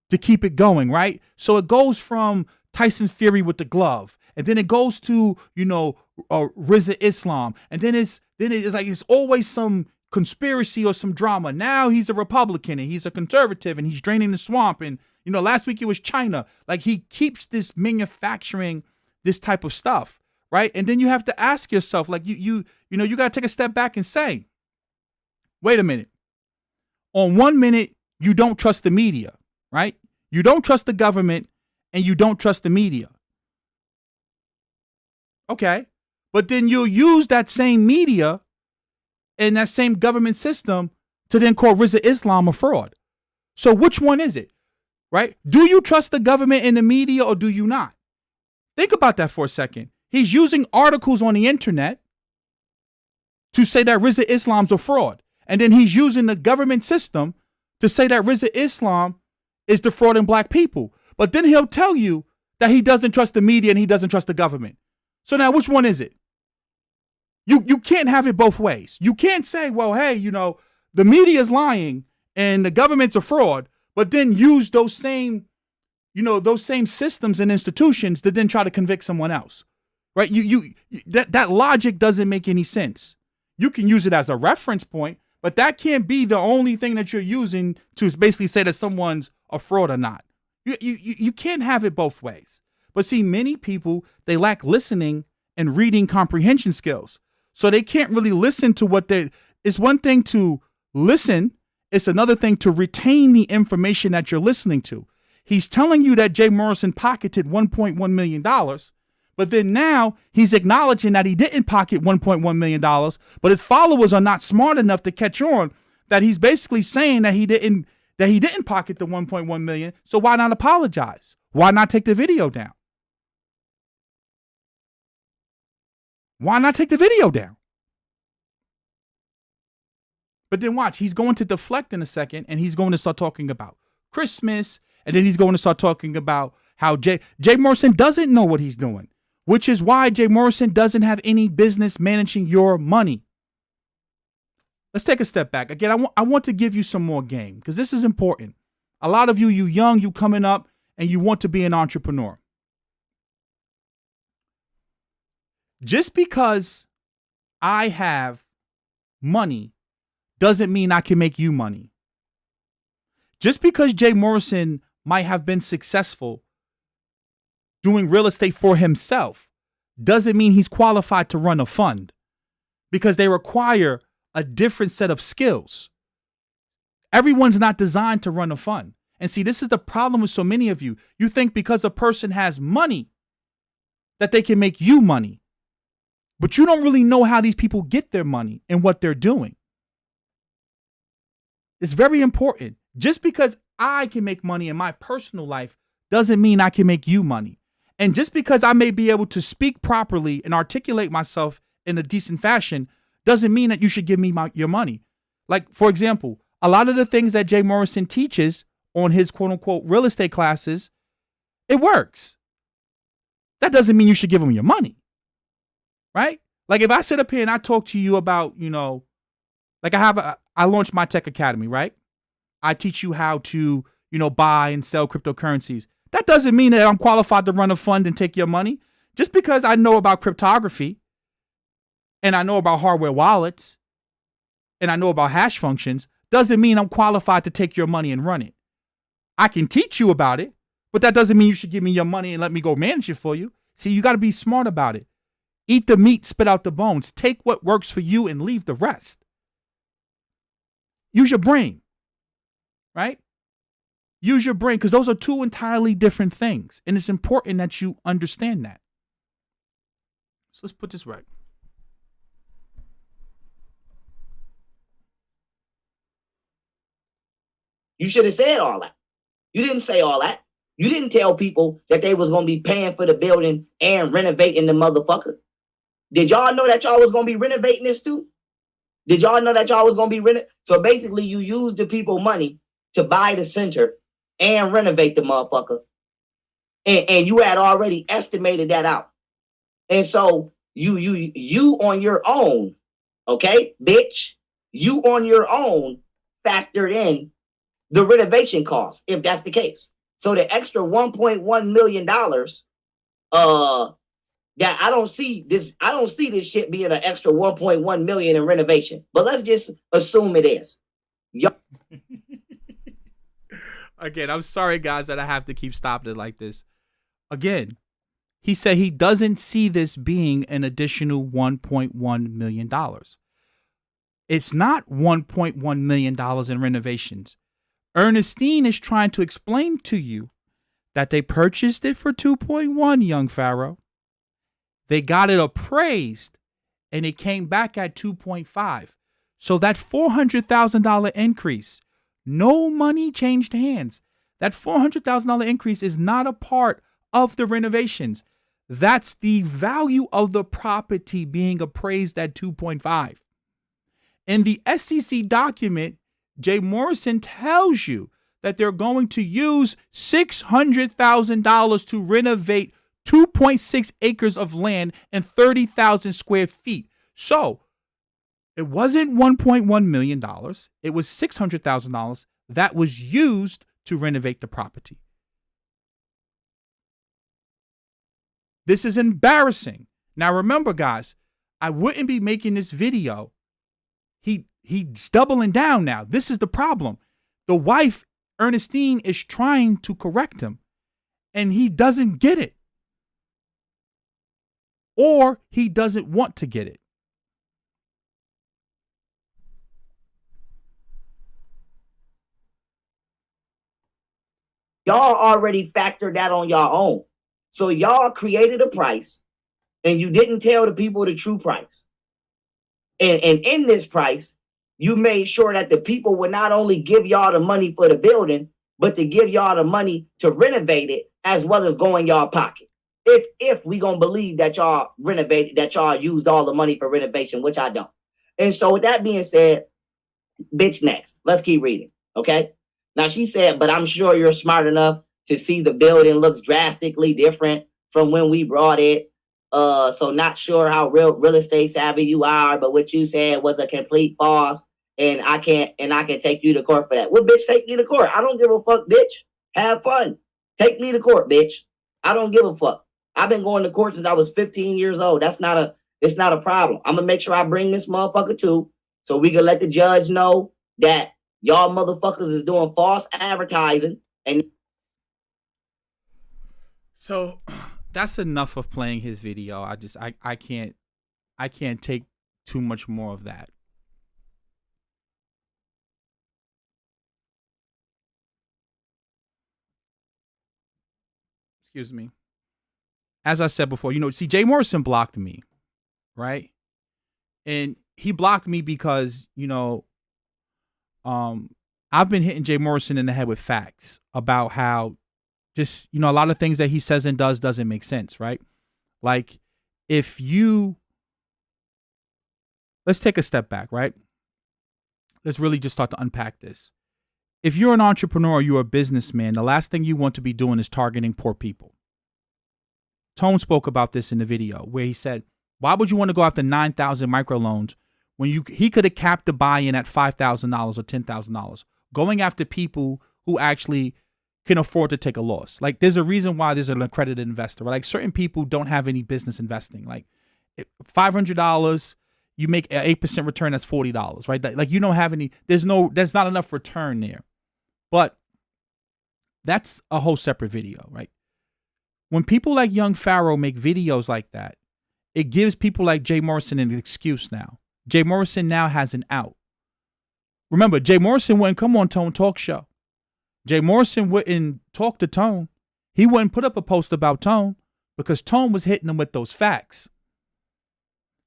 to keep it going, right? So it goes from Tyson Fury with the glove, and then it goes to, you know, Rizza Islam, and then it's like it's always some conspiracy or some drama. Now he's a Republican and he's a conservative and he's draining the swamp, and you know, last week it was China. Like he keeps this manufacturing this type of stuff, right? And then you have to ask yourself, like you know, you got to take a step back and say, wait a minute. On 1 minute, you don't trust the media, right? You don't trust the government and you don't trust the media. Okay. But then you'll use that same media and that same government system to then call Rizza Islam a fraud. So which one is it, right? Do you trust the government and the media or do you not? Think about that for a second. He's using articles on the internet to say that Rizza Islam's a fraud. And then he's using the government system to say that Rizza Islam is defrauding black people. But then he'll tell you that he doesn't trust the media and he doesn't trust the government. So now which one is it? You can't have it both ways. You can't say, well, hey, you know, the media is lying and the government's a fraud, but then use those same, you know, those same systems and institutions to then try to convict someone else, right? That logic doesn't make any sense. You can use it as a reference point, but that can't be the only thing that you're using to basically say that someone's a fraud or not. You can't have it both ways. But see, many people, they lack listening and reading comprehension skills. So they can't really listen to what it's one thing to listen. It's another thing to retain the information that you're listening to. He's telling you that Jay Morrison pocketed $1.1 million, but then now he's acknowledging that he didn't pocket $1.1 million, but his followers are not smart enough to catch on that he's basically saying that he didn't pocket the $1.1 million. So why not apologize? Why not take the video down? Why not take the video down? But then watch, he's going to deflect in a second and he's going to start talking about Christmas, and then he's going to start talking about how Jay Morrison doesn't know what he's doing, which is why Jay Morrison doesn't have any business managing your money. Let's take a step back. Again, I want to give you some more game because this is important. A lot of you young, you coming up and you want to be an entrepreneur. Just because I have money doesn't mean I can make you money. Just because Jay Morrison might have been successful doing real estate for himself doesn't mean he's qualified to run a fund, because they require a different set of skills. Everyone's not designed to run a fund. And see, this is the problem with so many of you. You think because a person has money that they can make you money. But you don't really know how these people get their money and what they're doing. It's very important. Just because I can make money in my personal life doesn't mean I can make you money. And just because I may be able to speak properly and articulate myself in a decent fashion doesn't mean that you should give me your money. Like, for example, a lot of the things that Jay Morrison teaches on his quote unquote real estate classes, it works. That doesn't mean you should give him your money. Right? Like if I sit up here and I talk to you about, like I launched my tech academy, right? I teach you how to, buy and sell cryptocurrencies. That doesn't mean that I'm qualified to run a fund and take your money. Just because I know about cryptography and I know about hardware wallets and I know about hash functions doesn't mean I'm qualified to take your money and run it. I can teach you about it, but that doesn't mean you should give me your money and let me go manage it for you. See, you got to be smart about it. Eat the meat, spit out the bones. Take what works for you and leave the rest. Use your brain, right? Use your brain, because those are two entirely different things. And it's important that you understand that. So let's put this right. You should have said all that. You didn't say all that. You didn't tell people that they was going to be paying for the building and renovating the motherfucker. Did y'all know that y'all was going to be renovating this too? Did y'all know that y'all was going to be renovating? So basically you used the people money to buy the center and renovate the motherfucker. And you had already estimated that out. And so you on your own, okay, bitch, you on your own factored in the renovation costs, if that's the case. So the extra $1.1 million, that I don't see this shit being an extra 1.1 million in renovation. But let's just assume it is. Again, I'm sorry, guys, that I have to keep stopping it like this. Again, he said he doesn't see this being an additional $1.1 million. It's not $1.1 million in renovations. Ernestine is trying to explain to you that they purchased it for 2.1, young Pharaoh. They got it appraised and it came back at 2.5. So that $400,000 increase, no money changed hands. That $400,000 increase is not a part of the renovations. That's the value of the property being appraised at 2.5. In the SEC document, Jay Morrison tells you that they're going to use $600,000 to renovate 2.6 acres of land and 30,000 square feet. So it wasn't $1.1 million. It was $600,000 that was used to renovate the property. This is embarrassing. Now remember, guys, I wouldn't be making this video. He's doubling down now. This is the problem. The wife, Ernestine, is trying to correct him, and he doesn't get it. Or he doesn't want to get it. Y'all already factored that on your own. So y'all created a price and you didn't tell the people the true price. And in this price, you made sure that the people would not only give y'all the money for the building, but to give y'all the money to renovate it as well as go in y'all pocket. If we gonna believe that y'all renovated, that y'all used all the money for renovation, which I don't. And so with that being said, bitch, next. Let's keep reading. Okay. Now she said, but I'm sure you're smart enough to see the building looks drastically different from when we brought it. So not sure how real estate savvy you are, but what you said was a complete false. And I can take you to court for that. Well, bitch, take me to court. I don't give a fuck, bitch. Have fun. Take me to court, bitch. I don't give a fuck. I've been going to court since I was 15 years old. It's not a problem. I'm gonna make sure I bring this motherfucker too, so we can let the judge know that y'all motherfuckers is doing false advertising. And so that's enough of playing his video. I can't take too much more of that. Excuse me. As I said before, see, Jay Morrison blocked me, right? And he blocked me because, I've been hitting Jay Morrison in the head with facts about how just, a lot of things that he says and does doesn't make sense, right? Like, if you, let's take a step back, right? Let's really just start to unpack this. If you're an entrepreneur or you're a businessman, the last thing you want to be doing is targeting poor people. Tone spoke about this in the video where he said, why would you want to go after 9,000 microloans when he could have capped the buy-in at $5,000 or $10,000, going after people who actually can afford to take a loss. Like, there's a reason why there's an accredited investor, right? Like, certain people don't have any business investing. Like, $500, you make an 8% return, that's $40, right? Like, you don't have any, there's not enough return there. But that's a whole separate video, right? When people like young Pharaoh make videos like that, it gives people like Jay Morrison an excuse now. Jay Morrison now has an out. Remember, Jay Morrison wouldn't come on Tone Talk Show. Jay Morrison wouldn't talk to Tone. He wouldn't put up a post about Tone because Tone was hitting him with those facts.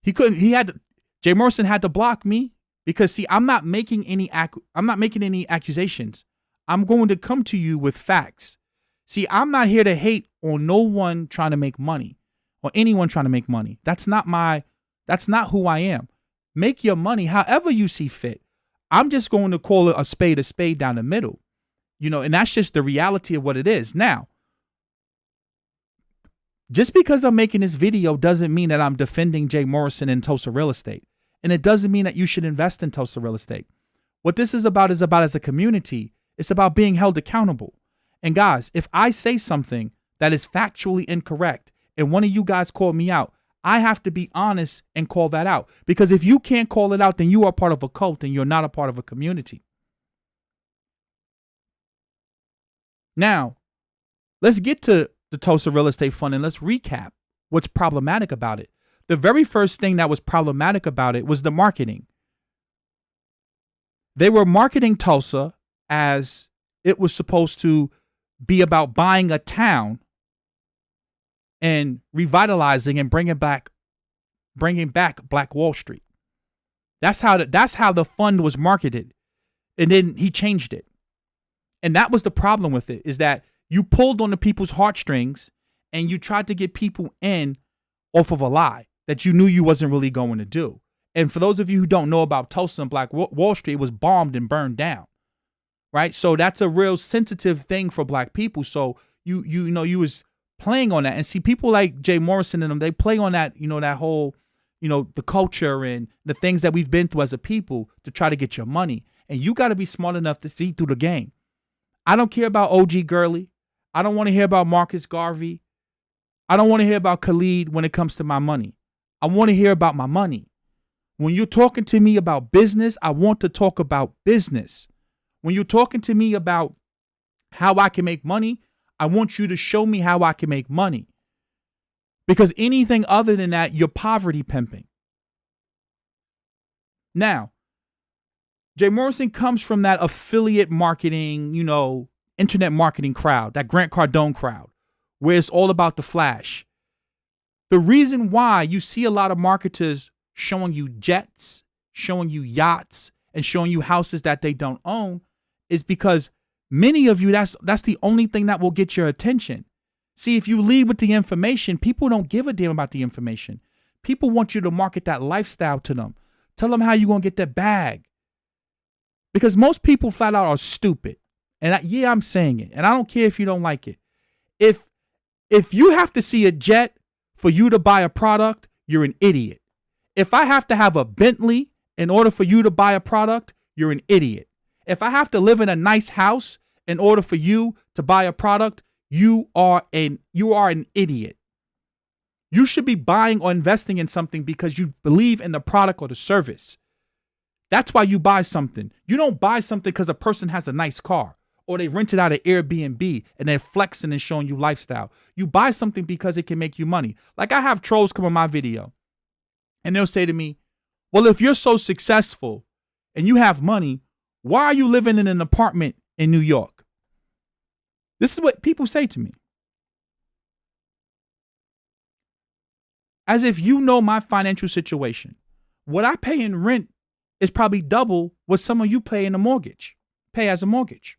Jay Morrison had to block me because, see, I'm not making any accusations. I'm going to come to you with facts. See, I'm not here to hate on no one trying to make money or anyone trying to make money. That's not who I am. Make your money however you see fit. I'm just going to call it a spade down the middle. And that's just the reality of what it is. Now, just because I'm making this video doesn't mean that I'm defending Jay Morrison and Tulsa real estate. And it doesn't mean that you should invest in Tulsa real estate. What this is about as a community, it's about being held accountable. And guys, if I say something that is factually incorrect and one of you guys call me out, I have to be honest and call that out. Because if you can't call it out, then you are part of a cult and you're not a part of a community. Now, let's get to the Tulsa Real Estate Fund and let's recap what's problematic about it. The very first thing that was problematic about it was the marketing. They were marketing Tulsa as it was supposed to be about buying a town and revitalizing and bringing back Black Wall Street. That's how the fund was marketed. And then he changed it. And that was the problem with it, is that you pulled on the people's heartstrings and you tried to get people in off of a lie that you knew you wasn't really going to do. And for those of you who don't know about Tulsa and Black Wall Street, it was bombed and burned down. Right? So that's a real sensitive thing for Black people. So you was playing on that. And see, people like Jay Morrison and them, they play on that, that whole, the culture and the things that we've been through as a people to try to get your money. And you got to be smart enough to see through the game. I don't care about OG Gurley. I don't want to hear about Marcus Garvey. I don't want to hear about Khalid when it comes to my money. I want to hear about my money. When you're talking to me about business, I want to talk about business. When you're talking to me about how I can make money, I want you to show me how I can make money. Because anything other than that, you're poverty pimping. Now, Jay Morrison comes from that affiliate marketing, internet marketing crowd, that Grant Cardone crowd, where it's all about the flash. The reason why you see a lot of marketers showing you jets, showing you yachts, and showing you houses that they don't own is because many of you, that's the only thing that will get your attention. See, if you lead with the information, people don't give a damn about the information. People want you to market that lifestyle to them. Tell them how you're going to get that bag. Because most people flat out are stupid. And I'm saying it. And I don't care if you don't like it. If you have to see a jet for you to buy a product, you're an idiot. If I have to have a Bentley in order for you to buy a product, you're an idiot. If I have to live in a nice house in order for you to buy a product, you are an idiot. You should be buying or investing in something because you believe in the product or the service. That's why you buy something. You don't buy something because a person has a nice car or they rented out an Airbnb and they're flexing and showing you lifestyle. You buy something because it can make you money. Like, I have trolls come on my video and they'll say to me, well, if you're so successful and you have money, why are you living in an apartment in New York? This is what people say to me. As if you know my financial situation. What I pay in rent is probably double what some of you pay in a mortgage, pay as a mortgage.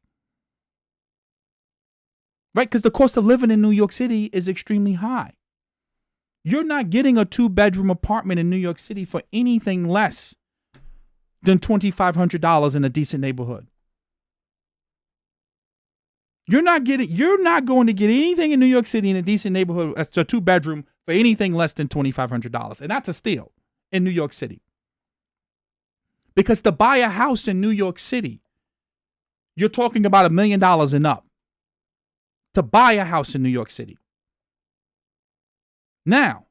Right? Because the cost of living in New York City is extremely high. You're not getting a 2-bedroom apartment in New York City for anything less than $2,500 in a decent neighborhood. You're not going to get anything in New York City in a decent neighborhood as a 2-bedroom for anything less than $2,500. And that's a steal in New York City. Because to buy a house in New York City, you're talking about $1 million and up. To buy a house in New York City. Now,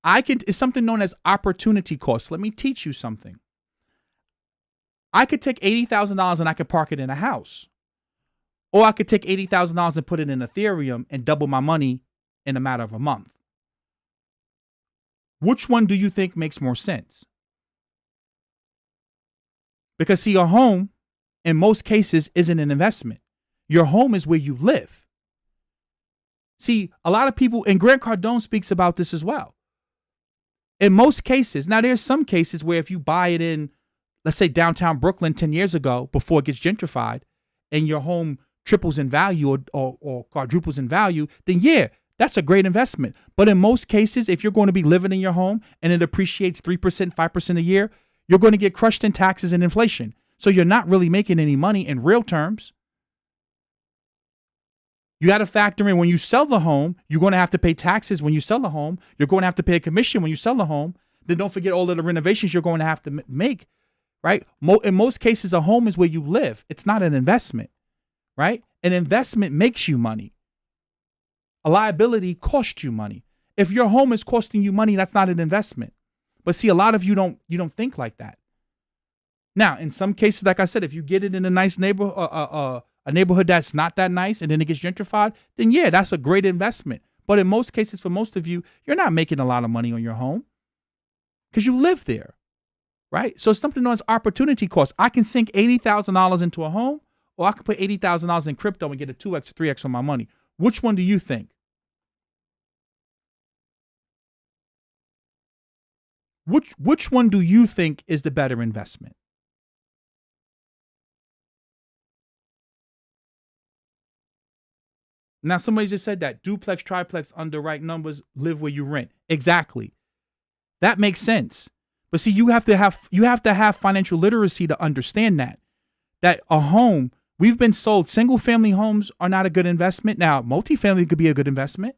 it's something known as opportunity cost. Let me teach you something. I could take $80,000 and I could park it in a house. Or I could take $80,000 and put it in Ethereum and double my money in a matter of a month. Which one do you think makes more sense? Because see, a home in most cases isn't an investment. Your home is where you live. See, a lot of people, and Grant Cardone speaks about this as well. In most cases, now there's some cases where if you buy it in, let's say downtown Brooklyn 10 years ago, before it gets gentrified, and your home triples in value or quadruples in value, then yeah, that's a great investment. But in most cases, if you're going to be living in your home and it appreciates 3%, 5% a year, you're going to get crushed in taxes and inflation. So you're not really making any money in real terms. You got to factor in when you sell the home, you're going to have to pay taxes when you sell the home. You're going to have to pay a commission when you sell the home. Then don't forget all of the renovations you're going to have to make, right? In most cases, a home is where you live. It's not an investment, right? An investment makes you money. A liability costs you money. If your home is costing you money, that's not an investment. But see, a lot of you don't think like that. Now, in some cases, like I said, if you get it in a nice neighborhood, a neighborhood that's not that nice and then it gets gentrified, then yeah, that's a great investment. But in most cases, for most of you, you're not making a lot of money on your home because you live there, right? So it's something known as opportunity cost. I can sink $80,000 into a home, or I can put $80,000 in crypto and get a 2x or 3x on my money. Which one do you think? Which one do you think is the better investment? Now, somebody just said that duplex, triplex, under right numbers, live where you rent. Exactly. That makes sense. But see, you have to have financial literacy to understand that a home, we've been sold, single family homes are not a good investment. Now, multifamily could be a good investment.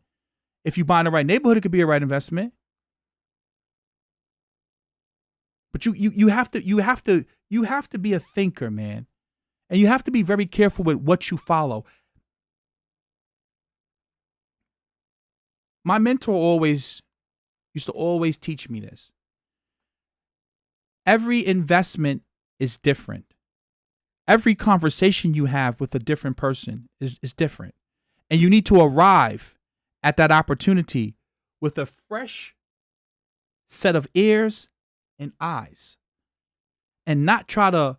If you buy in the right neighborhood, it could be a right investment. But you have to be a thinker, man. And you have to be very careful with what you follow. My mentor used to always teach me this. Every investment is different. Every conversation you have with a different person is different. And you need to arrive at that opportunity with a fresh set of ears and eyes. And not try to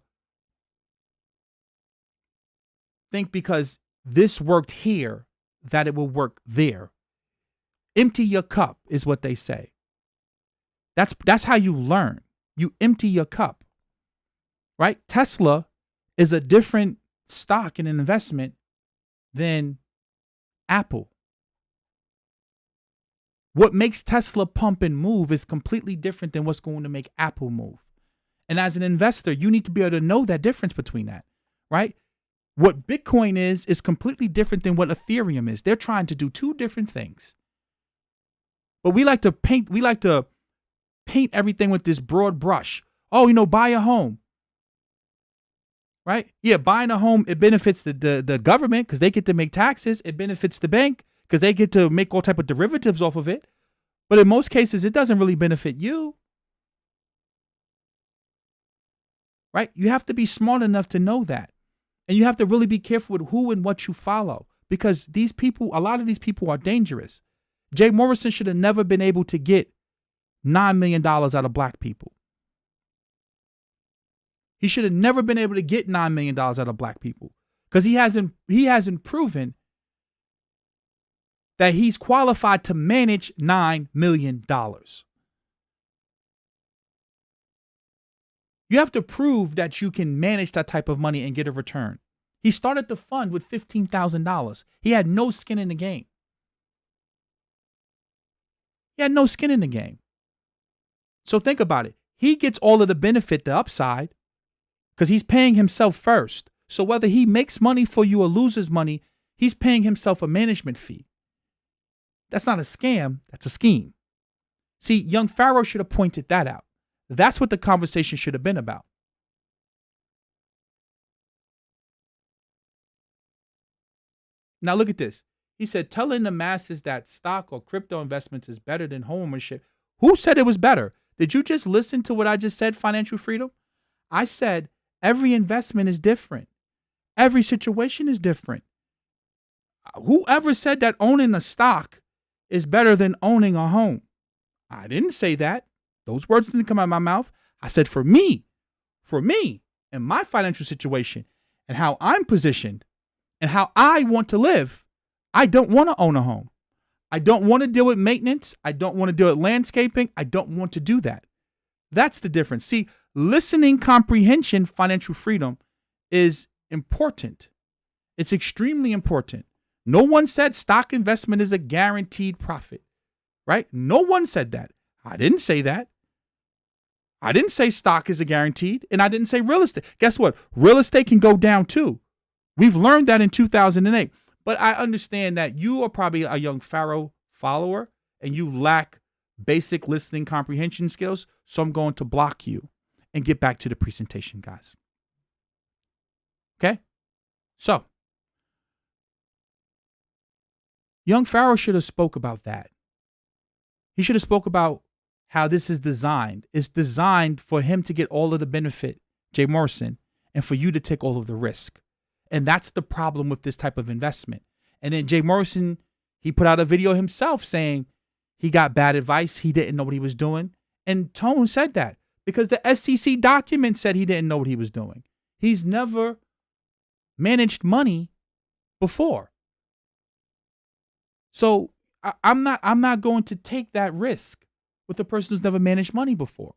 think because this worked here that it will work there. Empty your cup is what they say. That's how you learn. You empty your cup, right? Tesla is a different stock and an investment than Apple. What makes Tesla pump and move is completely different than what's going to make Apple move. And as an investor, you need to be able to know that difference between that, right? What Bitcoin is completely different than what Ethereum is. They're trying to do two different things. But we like to paint everything with this broad brush. Oh, buy a home. Right? Yeah, buying a home, it benefits the government because they get to make taxes. It benefits the bank because they get to make all type of derivatives off of it. But in most cases, it doesn't really benefit you. Right? You have to be smart enough to know that. And you have to really be careful with who and what you follow because a lot of these people are dangerous. Jay Morrison should have never been able to get $9 million out of black people. He should have never been able to get $9 million out of black people because he hasn't proven that he's qualified to manage $9 million. You have to prove that you can manage that type of money and get a return. He started the fund with $15,000. He had no skin in the game. He had no skin in the game. So think about it. He gets all of the benefit, the upside, because he's paying himself first. So whether he makes money for you or loses money, he's paying himself a management fee. That's not a scam. That's a scheme. See, young Pharaoh should have pointed that out. That's what the conversation should have been about. Now look at this. He said, telling the masses that stock or crypto investments is better than homeownership. Who said it was better? Did you just listen to what I just said, financial freedom? I said every investment is different. Every situation is different. Whoever said that owning a stock is better than owning a home? I didn't say that. Those words didn't come out of my mouth. I said for me, and my financial situation and how I'm positioned and how I want to live, I don't want to own a home. I don't want to deal with maintenance. I don't want to deal with landscaping. I don't want to do that. That's the difference. See, listening comprehension, financial freedom is important. It's extremely important. No one said stock investment is a guaranteed profit, right? No one said that. I didn't say that. I didn't say stock is a guaranteed, and I didn't say real estate. Guess what? Real estate can go down too. We've learned that in 2008. But I understand that you are probably a young Pharaoh follower and you lack basic listening comprehension skills. So I'm going to block you and get back to the presentation, guys. Okay? So, young Pharaoh should have spoke about that. He should have spoke about how this is designed. It's designed for him to get all of the benefit, Jay Morrison, and for you to take all of the risk. And that's the problem with this type of investment. And then Jay Morrison, he put out a video himself saying he got bad advice. He didn't know what he was doing. And Tone said that because the SEC document said he didn't know what he was doing. He's never managed money before. So I'm not going to take that risk with a person who's never managed money before.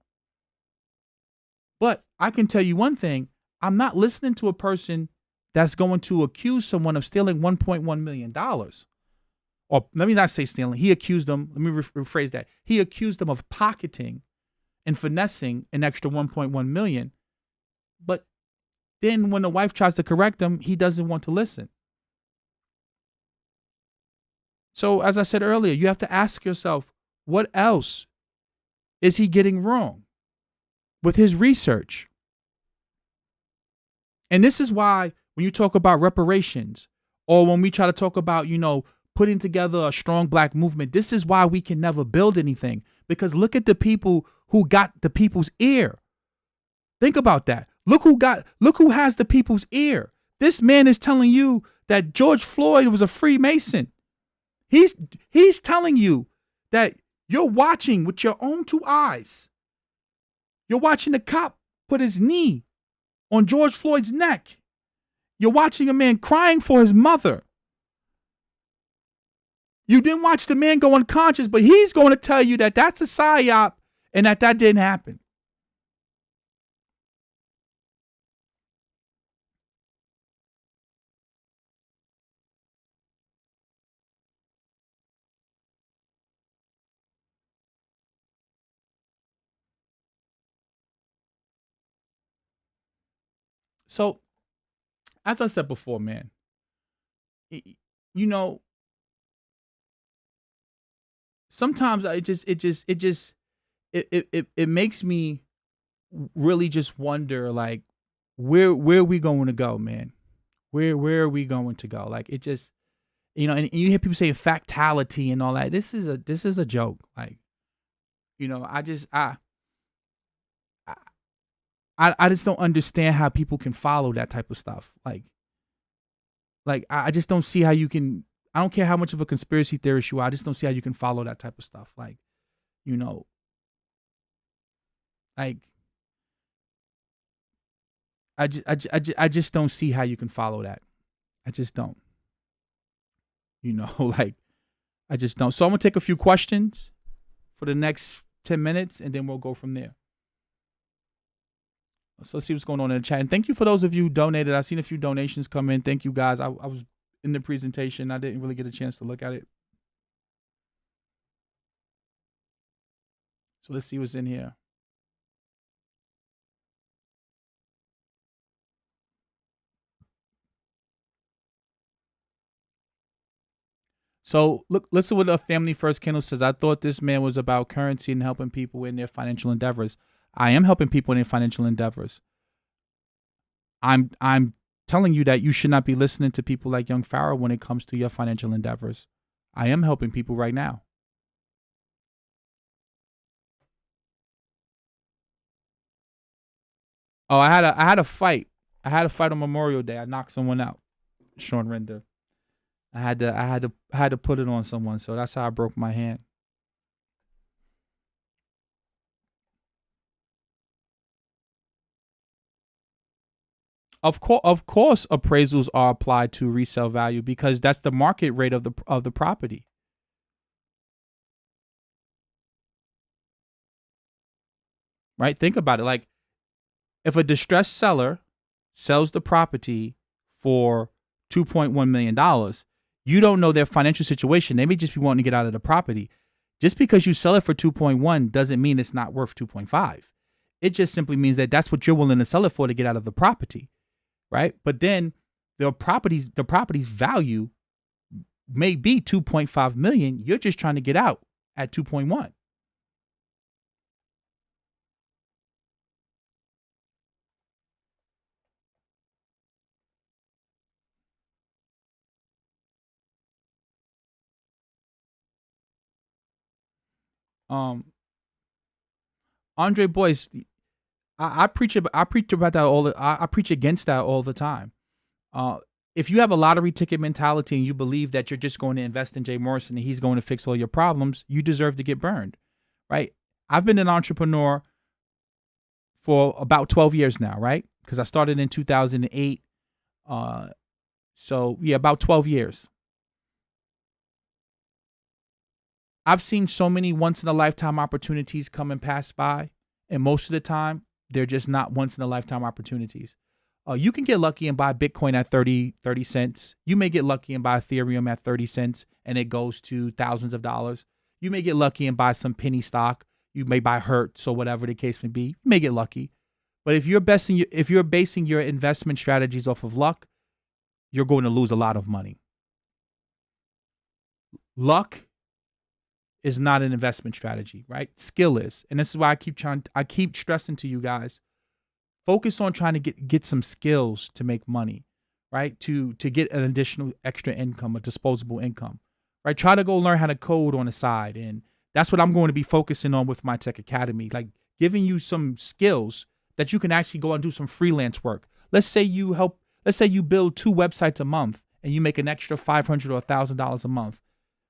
But I can tell you one thing. I'm not listening to a person that's going to accuse someone of stealing $1.1 million. Or let me not say stealing. He accused them. Let me rephrase that. He accused them of pocketing and finessing an extra 1.1 million. But then when the wife tries to correct him, he doesn't want to listen. So as I said earlier, you have to ask yourself, what else is he getting wrong with his research? And this is why when you talk about reparations or when we try to talk about, putting together a strong black movement, this is why we can never build anything. Because look at the people who got the people's ear. Think about that. Look who has the people's ear. This man is telling you that George Floyd was a Freemason. He's telling you that you're watching with your own two eyes. You're watching the cop put his knee on George Floyd's neck. You're watching a man crying for his mother. You didn't watch the man go unconscious, but he's going to tell you that that's a psyop and that didn't happen. So, as I said before, man, sometimes it makes me really just wonder, like, where are we going to go, man? Where are we going to go? Like, it just, and you hear people saying factality and all that. This is a joke. Like, I just don't understand how people can follow that type of stuff. Like I just don't see how you can. I don't care how much of a conspiracy theorist you are. I just don't see how you can follow that type of stuff. Like, like I just don't see how you can follow that. I just don't. Like I just don't. So I'm gonna take a few questions for the next 10 minutes, and then we'll go from there. So let's see what's going on in the chat. And thank you for those of you who donated. I've seen a few donations come in. Thank you guys. I was in the presentation. I didn't really get a chance to look at it. So let's see what's in here. So look, listen what a family first candle says. I thought this man was about currency and helping people in their financial endeavors. I am helping people in their financial endeavors. I'm telling you that you should not be listening to people like young Pharaoh when it comes to your financial endeavors. I am helping people right now. Oh, I had a fight. I had a fight on Memorial Day. I knocked someone out. Sean Render. I had to put it on someone, so that's how I broke my hand. Of course, appraisals are applied to resale value because that's the market rate of the property. Right? Think about it. Like if a distressed seller sells the property for $2.1 million, you don't know their financial situation. They may just be wanting to get out of the property. Just because you sell it for 2.1 doesn't mean it's not worth 2.5. It just simply means that that's what you're willing to sell it for to get out of the property, right? But then the property's value may be 2.5 million. You're just trying to get out at 2.1. Um, Andre Boyce, I preach about that I preach against that all the time. Uh, if you have a lottery ticket mentality and you believe that you're just going to invest in Jay Morrison and he's going to fix all your problems, you deserve to get burned, right? I've been an entrepreneur for about 12 years now, right? Because I started in 2008. So yeah, about 12 years. I've seen so many once in a lifetime opportunities come and pass by, and most of the time they're just not once in a lifetime opportunities. You can get lucky and buy Bitcoin at 30 cents. You may get lucky and buy Ethereum at 30 cents and it goes to thousands of dollars. You may get lucky and buy some penny stock. You may buy Hertz or whatever the case may be. You may get lucky. But if you're basing your investment strategies off of luck, you're going to lose a lot of money. Luck is not an investment strategy, right? Skill is. And this is why I keep stressing to you guys, focus on trying to get some skills to make money, right? To get an additional extra income, a disposable income, right? Try to go learn how to code on the side. And that's what I'm going to be focusing on with my tech academy, like giving you some skills that you can actually go and do some freelance work. Let's say you build 2 websites a month and you make an extra $500 or $1,000 a month.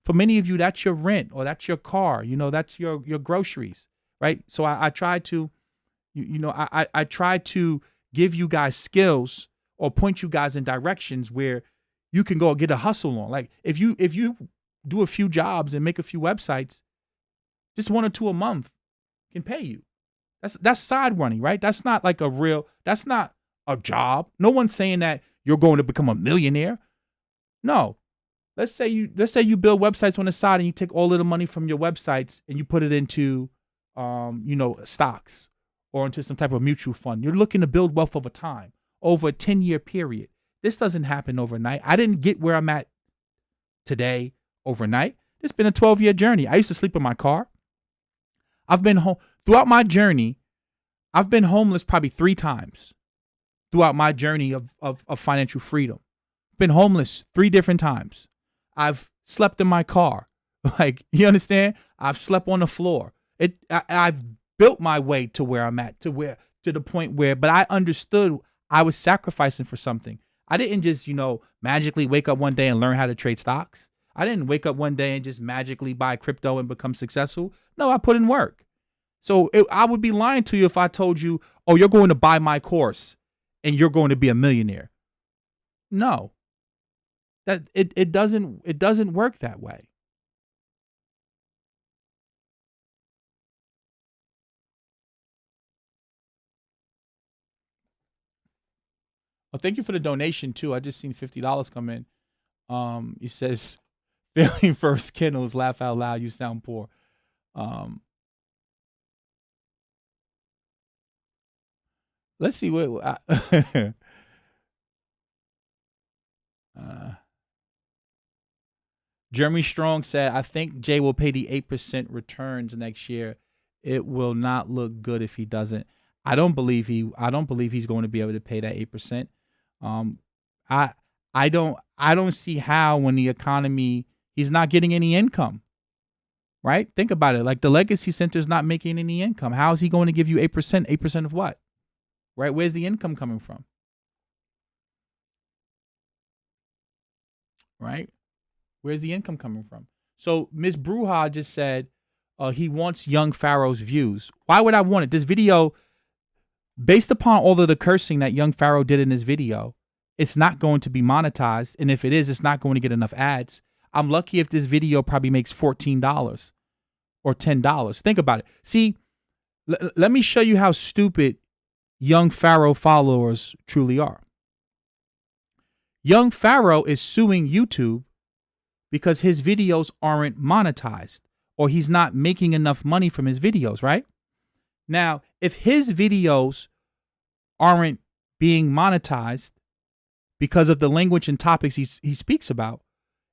For many of you, that's your rent or that's your car, that's your groceries, right? So I try to, I try to give you guys skills or point you guys in directions where you can go get a hustle on. Like if you do a few jobs and make a few websites, just 1 or 2 a month can pay you. That's side running, right? That's not that's not a job. No one's saying that you're going to become a millionaire. No. Let's say you build websites on the side and you take all of the money from your websites and you put it into stocks or into some type of mutual fund. You're looking to build wealth over time, over a 10-year period. This doesn't happen overnight. I didn't get where I'm at today overnight. It's been a 12-year journey. I used to sleep in my car. I've been home throughout my journey. I've been homeless probably 3 times throughout my journey of financial freedom. Been homeless 3 different times. I've slept in my car. Like, you understand? I've slept on the floor. I've built my way to where I'm at, to the point where, but I understood I was sacrificing for something. I didn't just, magically wake up one day and learn how to trade stocks. I didn't wake up one day and just magically buy crypto and become successful. No, I put in work. So I would be lying to you if I told you, oh, you're going to buy my course and you're going to be a millionaire. No. That it doesn't work that way. Oh, thank you for the donation too. I just seen $50 come in. He says, "Failing first Kindles, laugh out loud. You sound poor." Um, let's see what. uh, Jeremy Strong said, "I think Jay will pay the 8% returns next year. It will not look good if he doesn't." I don't believe he. I don't believe he's going to be able to pay that 8%. Um, I I don't see how when the economy he's not getting any income. Right? Think about it. Like the legacy center is not making any income. How is he going to give you 8%? 8% of what? Right? Where's the income coming from? Right? Where's the income coming from? So Miss Bruja just said he wants young Pharaoh's views. Why would I want it? This video, based upon all of the cursing that young Pharaoh did in this video, it's not going to be monetized. And if it is, it's not going to get enough ads. I'm lucky if this video probably makes $14 or $10. Think about it. See, let me show you how stupid young Pharaoh followers truly are. Young Pharaoh is suing YouTube because his videos aren't monetized or he's not making enough money from his videos, right? Now, if his videos aren't being monetized because of the language and topics he speaks about,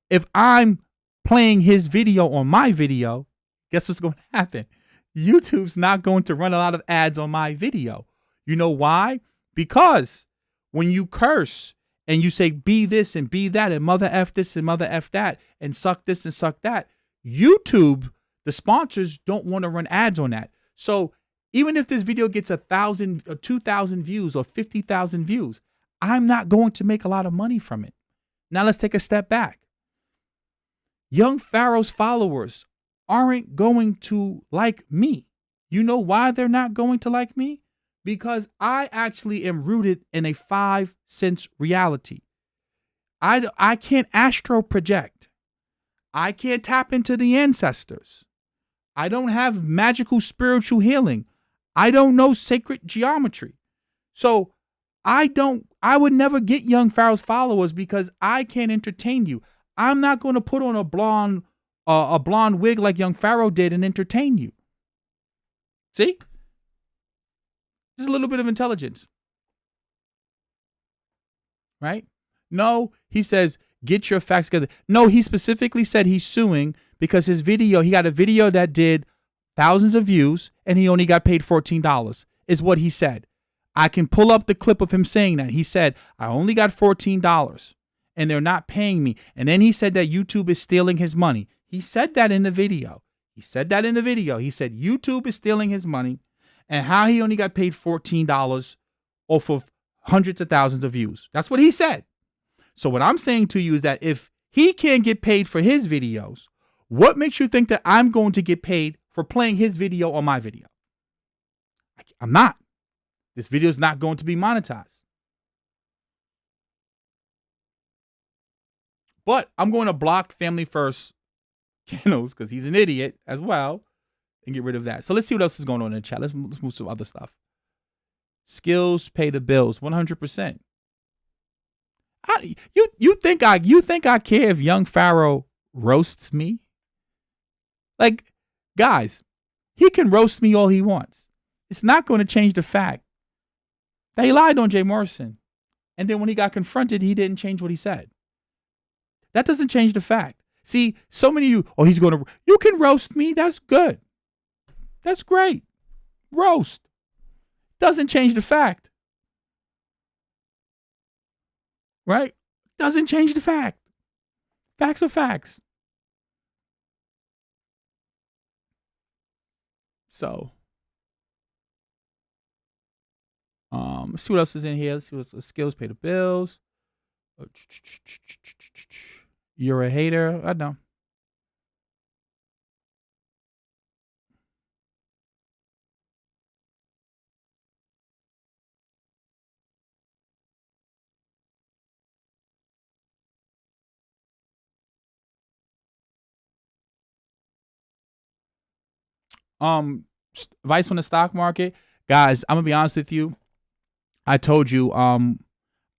if I'm playing his video on my video, guess what's going to happen? YouTube's not going to run a lot of ads on my video. You know why? Because when you curse and you say be this and be that and mother F this and mother F that and suck this and suck that, YouTube, the sponsors don't want to run ads on that. So even if this video gets 1,000 or 2,000 views or 50,000 views, I'm not going to make a lot of money from it. Now let's take a step back. Young Pharaoh's followers aren't going to like me. You know why they're not going to like me? Because I actually am rooted in a 5 sense reality. I can't astro project. I can't tap into the ancestors. I don't have magical spiritual healing. I don't know sacred geometry. So I would never get young Pharaoh's followers because I can't entertain you. I'm not going to put on a blonde wig like young Pharaoh did and entertain you. See? Just a little bit of intelligence. Right? No, he says, get your facts together. No, he specifically said he's suing because his video, he got a video that did thousands of views and he only got paid $14, is what he said. I can pull up the clip of him saying that. He said, I only got $14 and they're not paying me. And then he said that YouTube is stealing his money. He said that in the video. He said YouTube is stealing his money and how he only got paid $14 off of hundreds of thousands of views. That's what he said. So what I'm saying to you is that if he can't get paid for his videos, what makes you think that I'm going to get paid for playing his video on my video? I'm not. This video is not going to be monetized. But I'm going to block Family First channels because he's an idiot as well and get rid of that. So let's see what else is going on in the chat. Let's move to other stuff. Skills pay the bills 100%. You think I care if young Pharaoh roasts me? Like, guys, he can roast me all he wants. It's not going to change the fact that he lied on Jay Morrison. And then when he got confronted, he didn't change what he said. That doesn't change the fact. See, so many of you, you can roast me. That's good. That's great. Roast. Doesn't change the fact. Right? Doesn't change the fact. Facts are facts. So, let's see what else is in here. Let's see what skills pay the bills. You're a hater. I know. Advice on the stock market, guys. I'm gonna be honest with you. I told you,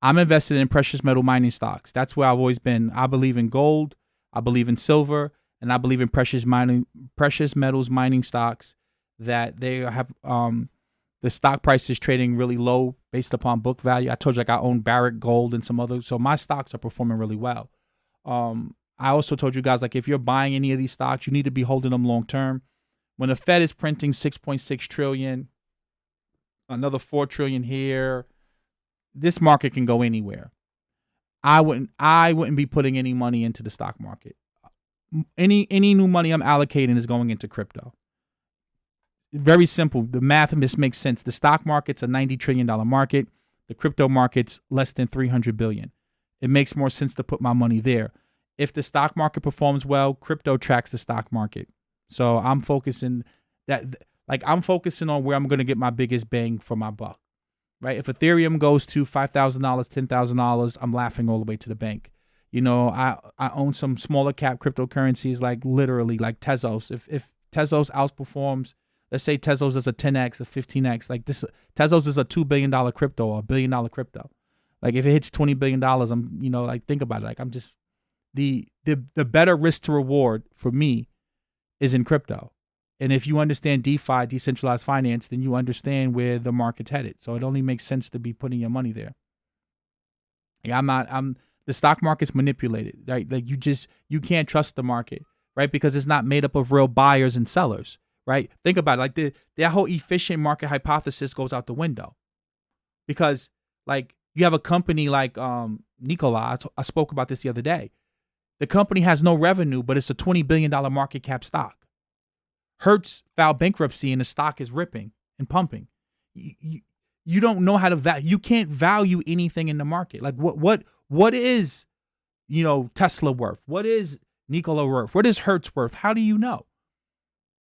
I'm invested in precious metal mining stocks. That's where I've always been. I believe in gold, I believe in silver, and I believe in precious metals mining stocks that they have the stock price is trading really low based upon book value. I told you like I own Barrick Gold and some others, so my stocks are performing really well. I also told you guys like if you're buying any of these stocks, you need to be holding them long term. When the Fed is printing 6.6 trillion, another 4 trillion here, this market can go anywhere. I wouldn't be putting any money into the stock market. Any new money I'm allocating is going into crypto. Very simple. The math just makes sense. The stock market's a $90 trillion market. The crypto market's less than 300 billion. It makes more sense to put my money there. If the stock market performs well, crypto tracks the stock market. So I'm focusing on where I'm going to get my biggest bang for my buck. Right? If Ethereum goes to $5,000, $10,000, I'm laughing all the way to the bank. You know, I own some smaller cap cryptocurrencies like literally like Tezos. If Tezos outperforms, let's say Tezos is a 10x, a 15x, like this Tezos is a $2 billion crypto or $1 billion crypto. Like if it hits $20 billion, I'm, you know, like think about it. Like I'm just the better risk to reward for me is in crypto. And if you understand DeFi, decentralized finance, then you understand where the market's headed. So it only makes sense to be putting your money there. Yeah, the stock market's manipulated, right? Like you can't trust the market, right? Because it's not made up of real buyers and sellers, right? Think about it. Like that whole efficient market hypothesis goes out the window because like you have a company like Nikola. I spoke about this the other day. The company has no revenue, but it's a $20 billion market cap stock. Hertz filed bankruptcy and the stock is ripping and pumping. You don't know how to value. You can't value anything in the market. Like what is, you know, Tesla worth? What is Nikola worth? What is Hertz worth? How do you know?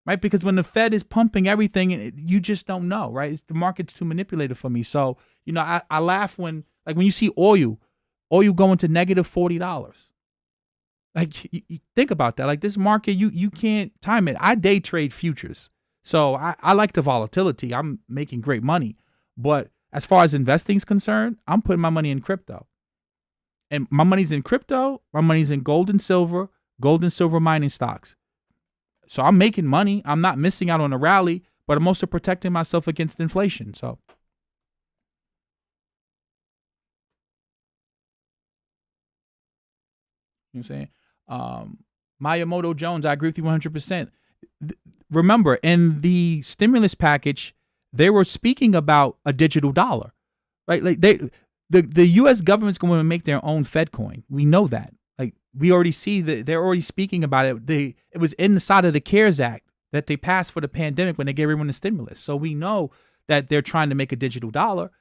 Right? Because when the Fed is pumping everything, you just don't know, right? The market's too manipulated for me. So, you know, I laugh when you see oil going to negative $40. Like you think about that. Like this market, you can't time it. I day trade futures. So I like the volatility. I'm making great money. But as far as investing is concerned, I'm putting my money in crypto. And my money's in crypto, my money's in gold and silver mining stocks. So I'm making money. I'm not missing out on a rally, but I'm also protecting myself against inflation. So you know what I'm saying? Miyamoto Jones, I agree with you 100%. Remember, in the stimulus package, they were speaking about a digital dollar, right? Like the U.S. government's going to make their own Fed coin. We know that. Like we already see that they're already speaking about it. It was inside of the CARES Act that they passed for the pandemic when they gave everyone the stimulus. So we know that they're trying to make a digital dollar.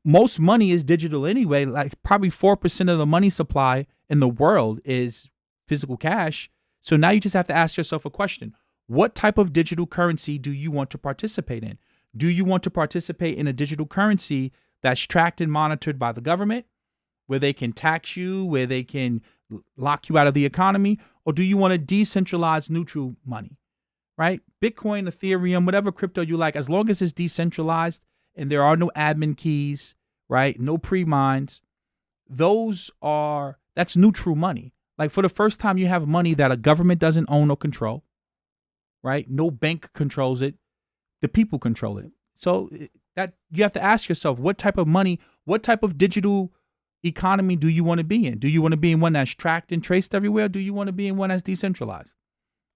Most money is digital anyway. Like probably 4% of the money supply in the world is physical cash. So now you just have to ask yourself a question. What type of digital currency do you want to participate in? Do you want to participate in a digital currency that's tracked and monitored by the government, where they can tax you, where they can lock you out of the economy? Or do you want a decentralized neutral money, right? Bitcoin, Ethereum, whatever crypto you like, as long as it's decentralized and there are no admin keys, right? No pre-mines, that's neutral money. Like for the first time, you have money that a government doesn't own or control, right? No bank controls it. The people control it. So that you have to ask yourself, what type of money, what type of digital economy do you want to be in? Do you want to be in one that's tracked and traced everywhere? Or do you want to be in one that's decentralized?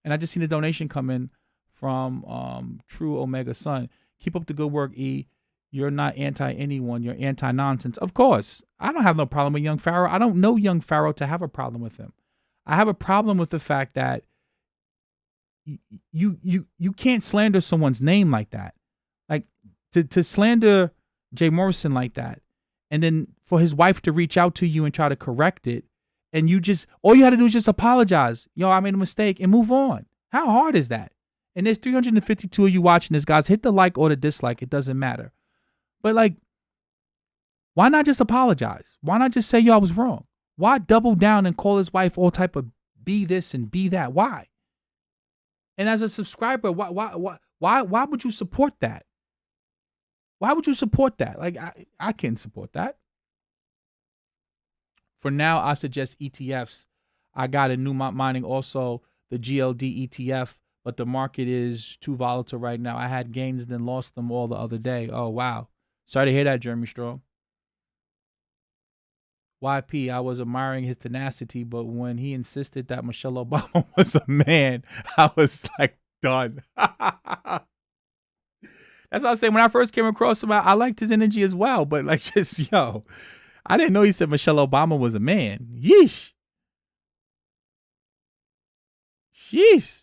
And I just seen a donation come in from True Omega Sun. Keep up the good work, E. You're not anti anyone. You're anti nonsense. Of course, I don't have no problem with young Pharaoh. I don't know young Pharaoh to have a problem with him. I have a problem with the fact that you can't slander someone's name like that. Like to slander Jay Morrison like that, and then for his wife to reach out to you and try to correct it, and all you had to do is just apologize. Yo, I made a mistake and move on. How hard is that? And there's 352 of you watching this, guys. Hit the like or the dislike. It doesn't matter. But like, why not just apologize? Why not just say, yo, I was wrong? Why double down and call his wife all type of be this and be that? Why? And as a subscriber, why would you support that? Why would you support that? Like, I can't support that. For now, I suggest ETFs. I got a new mining also, the GLD ETF, but the market is too volatile right now. I had gains, then lost them all the other day. Oh, wow. Sorry to hear that, Jeremy Strong. YP, I was admiring his tenacity, but when he insisted that Michelle Obama was a man, I was like done. That's what I was saying. When I first came across him, I liked his energy as well. But like, just yo, I didn't know he said Michelle Obama was a man. Yeesh. Jeez.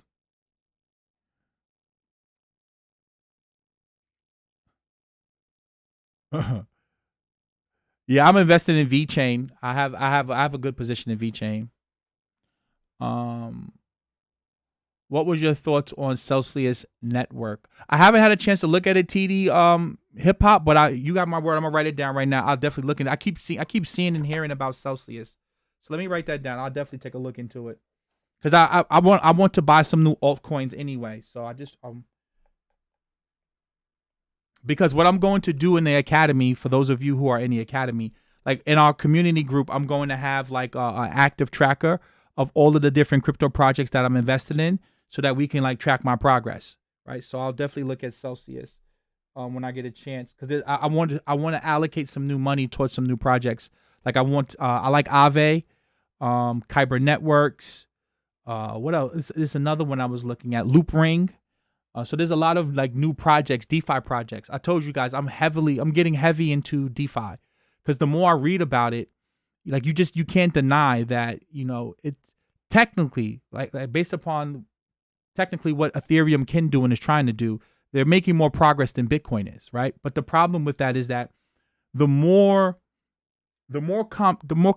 Yeah, I'm invested in V Chain. I have a good position in V Chain. Um, what was your thoughts on Celsius Network? I haven't had a chance to look at it, TD hip hop, but you got my word. I'm gonna write it down right now. I'll definitely look at it. I keep seeing and hearing about Celsius. So let me write that down. I'll definitely take a look into it. Because I want to buy some new altcoins anyway. So I just because what I'm going to do in the academy, for those of you who are in the academy, like in our community group, I'm going to have like an active tracker of all of the different crypto projects that I'm invested in, so that we can like track my progress, right? So I'll definitely look at Celsius when I get a chance, because I want to allocate some new money towards some new projects. Like I like Aave, Kyber Networks. What else? There's another one I was looking at, Loop Ring. So there's a lot of like new projects, DeFi projects. I told you guys I'm getting heavy into DeFi, because the more I read about it, like you can't deny that, it technically, like based upon technically what Ethereum can do and is trying to do, they're making more progress than Bitcoin is, right? But the problem with that is that the more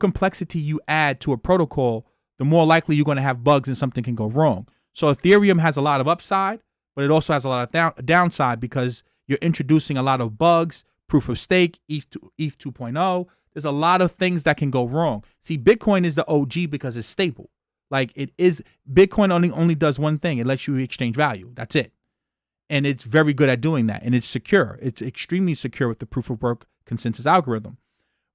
complexity you add to a protocol, the more likely you're going to have bugs and something can go wrong. So Ethereum has a lot of upside, but it also has a lot of downside, because you're introducing a lot of bugs, proof of stake, ETH 2.0. There's a lot of things that can go wrong. See, Bitcoin is the OG because it's stable. Like it is, Bitcoin only does one thing. It lets you exchange value. That's it. And it's very good at doing that. And it's secure. It's extremely secure with the proof of work consensus algorithm.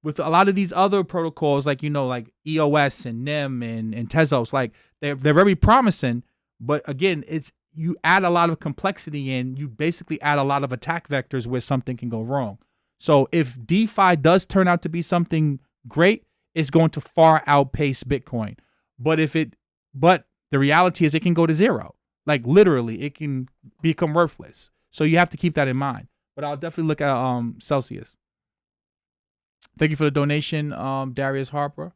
With a lot of these other protocols, like, like EOS and NIM and Tezos, like they're very promising. But again, you add a lot of complexity in, you basically add a lot of attack vectors where something can go wrong. So if DeFi does turn out to be something great, it's going to far outpace Bitcoin. But the reality is it can go to zero. Like literally, it can become worthless. So you have to keep that in mind. But I'll definitely look at Celsius. Thank you for the donation, Darius Harper.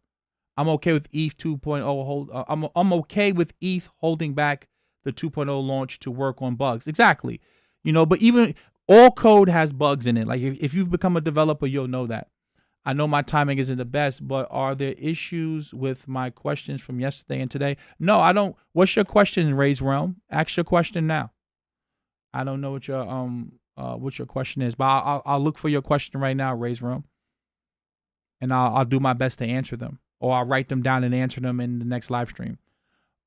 I'm okay with ETH 2.0 I'm okay with ETH holding back the 2.0 launch to work on bugs. Exactly. But even all code has bugs in it. Like if you've become a developer, you'll know that. I know my timing isn't the best, but are there issues with my questions from yesterday and today? No, I don't. What's your question, Ray's Realm? Ask your question now. I don't know what your question is, but I'll look for your question right now, Ray's Realm, and I'll do my best to answer them, or I'll write them down and answer them in the next live stream.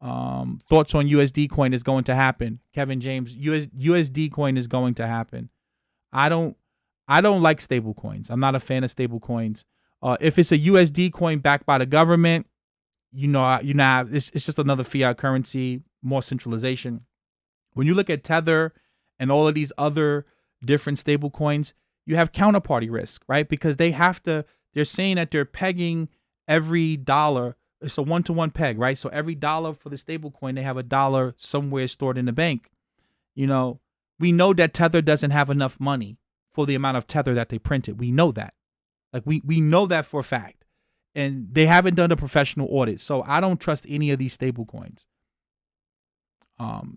Thoughts on USD coin is going to happen. Kevin James, USD coin is going to happen. I don't like stable coins. I'm not a fan of stable coins. If it's a USD coin backed by the government, it's just another fiat currency, more centralization. When you look at Tether and all of these other different stable coins, you have counterparty risk, right? Because they're saying that they're pegging every dollar. It's a one-to-one peg, right? So every dollar for the stable coin, they have a dollar somewhere stored in the bank. We know that Tether doesn't have enough money for the amount of Tether that they printed. We know that. Like we know that for a fact. And they haven't done a professional audit. So I don't trust any of these stable coins.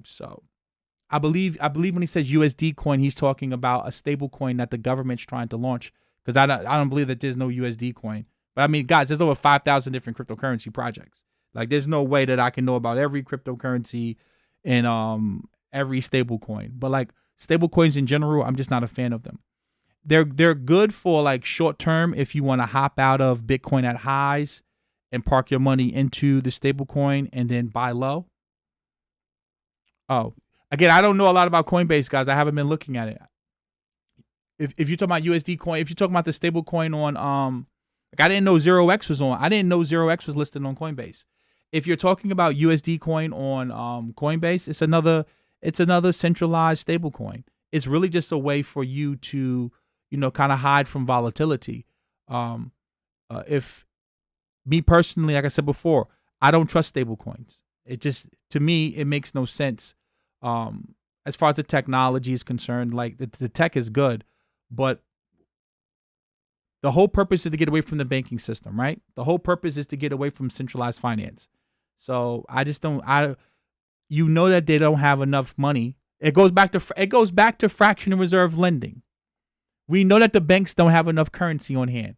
So I believe when he says USD coin, he's talking about a stable coin that the government's trying to launch. Because I don't believe that there's no USD coin. But I mean, guys, there's over 5,000 different cryptocurrency projects. Like there's no way that I can know about every cryptocurrency and every stable coin. But like stable coins in general, I'm just not a fan of them. They're good for like short term if you want to hop out of Bitcoin at highs and park your money into the stable coin and then buy low. Oh, again, I don't know a lot about Coinbase, guys. I haven't been looking at it. If you're talking about USD coin, if you're talking about the stable coin on Like I didn't know 0x was on. I didn't know 0x was listed on Coinbase. If you're talking about USD coin on Coinbase, it's another centralized stable coin. It's really just a way for you to, kind of hide from volatility. Um, if me personally, like I said before, I don't trust stable coins. It just, to me, it makes no sense. As far as the technology is concerned, like the tech is good, but the whole purpose is to get away from the banking system, right? The whole purpose is to get away from centralized finance. So I just don't. That they don't have enough money. It goes back to fractional reserve lending. We know that the banks don't have enough currency on hand.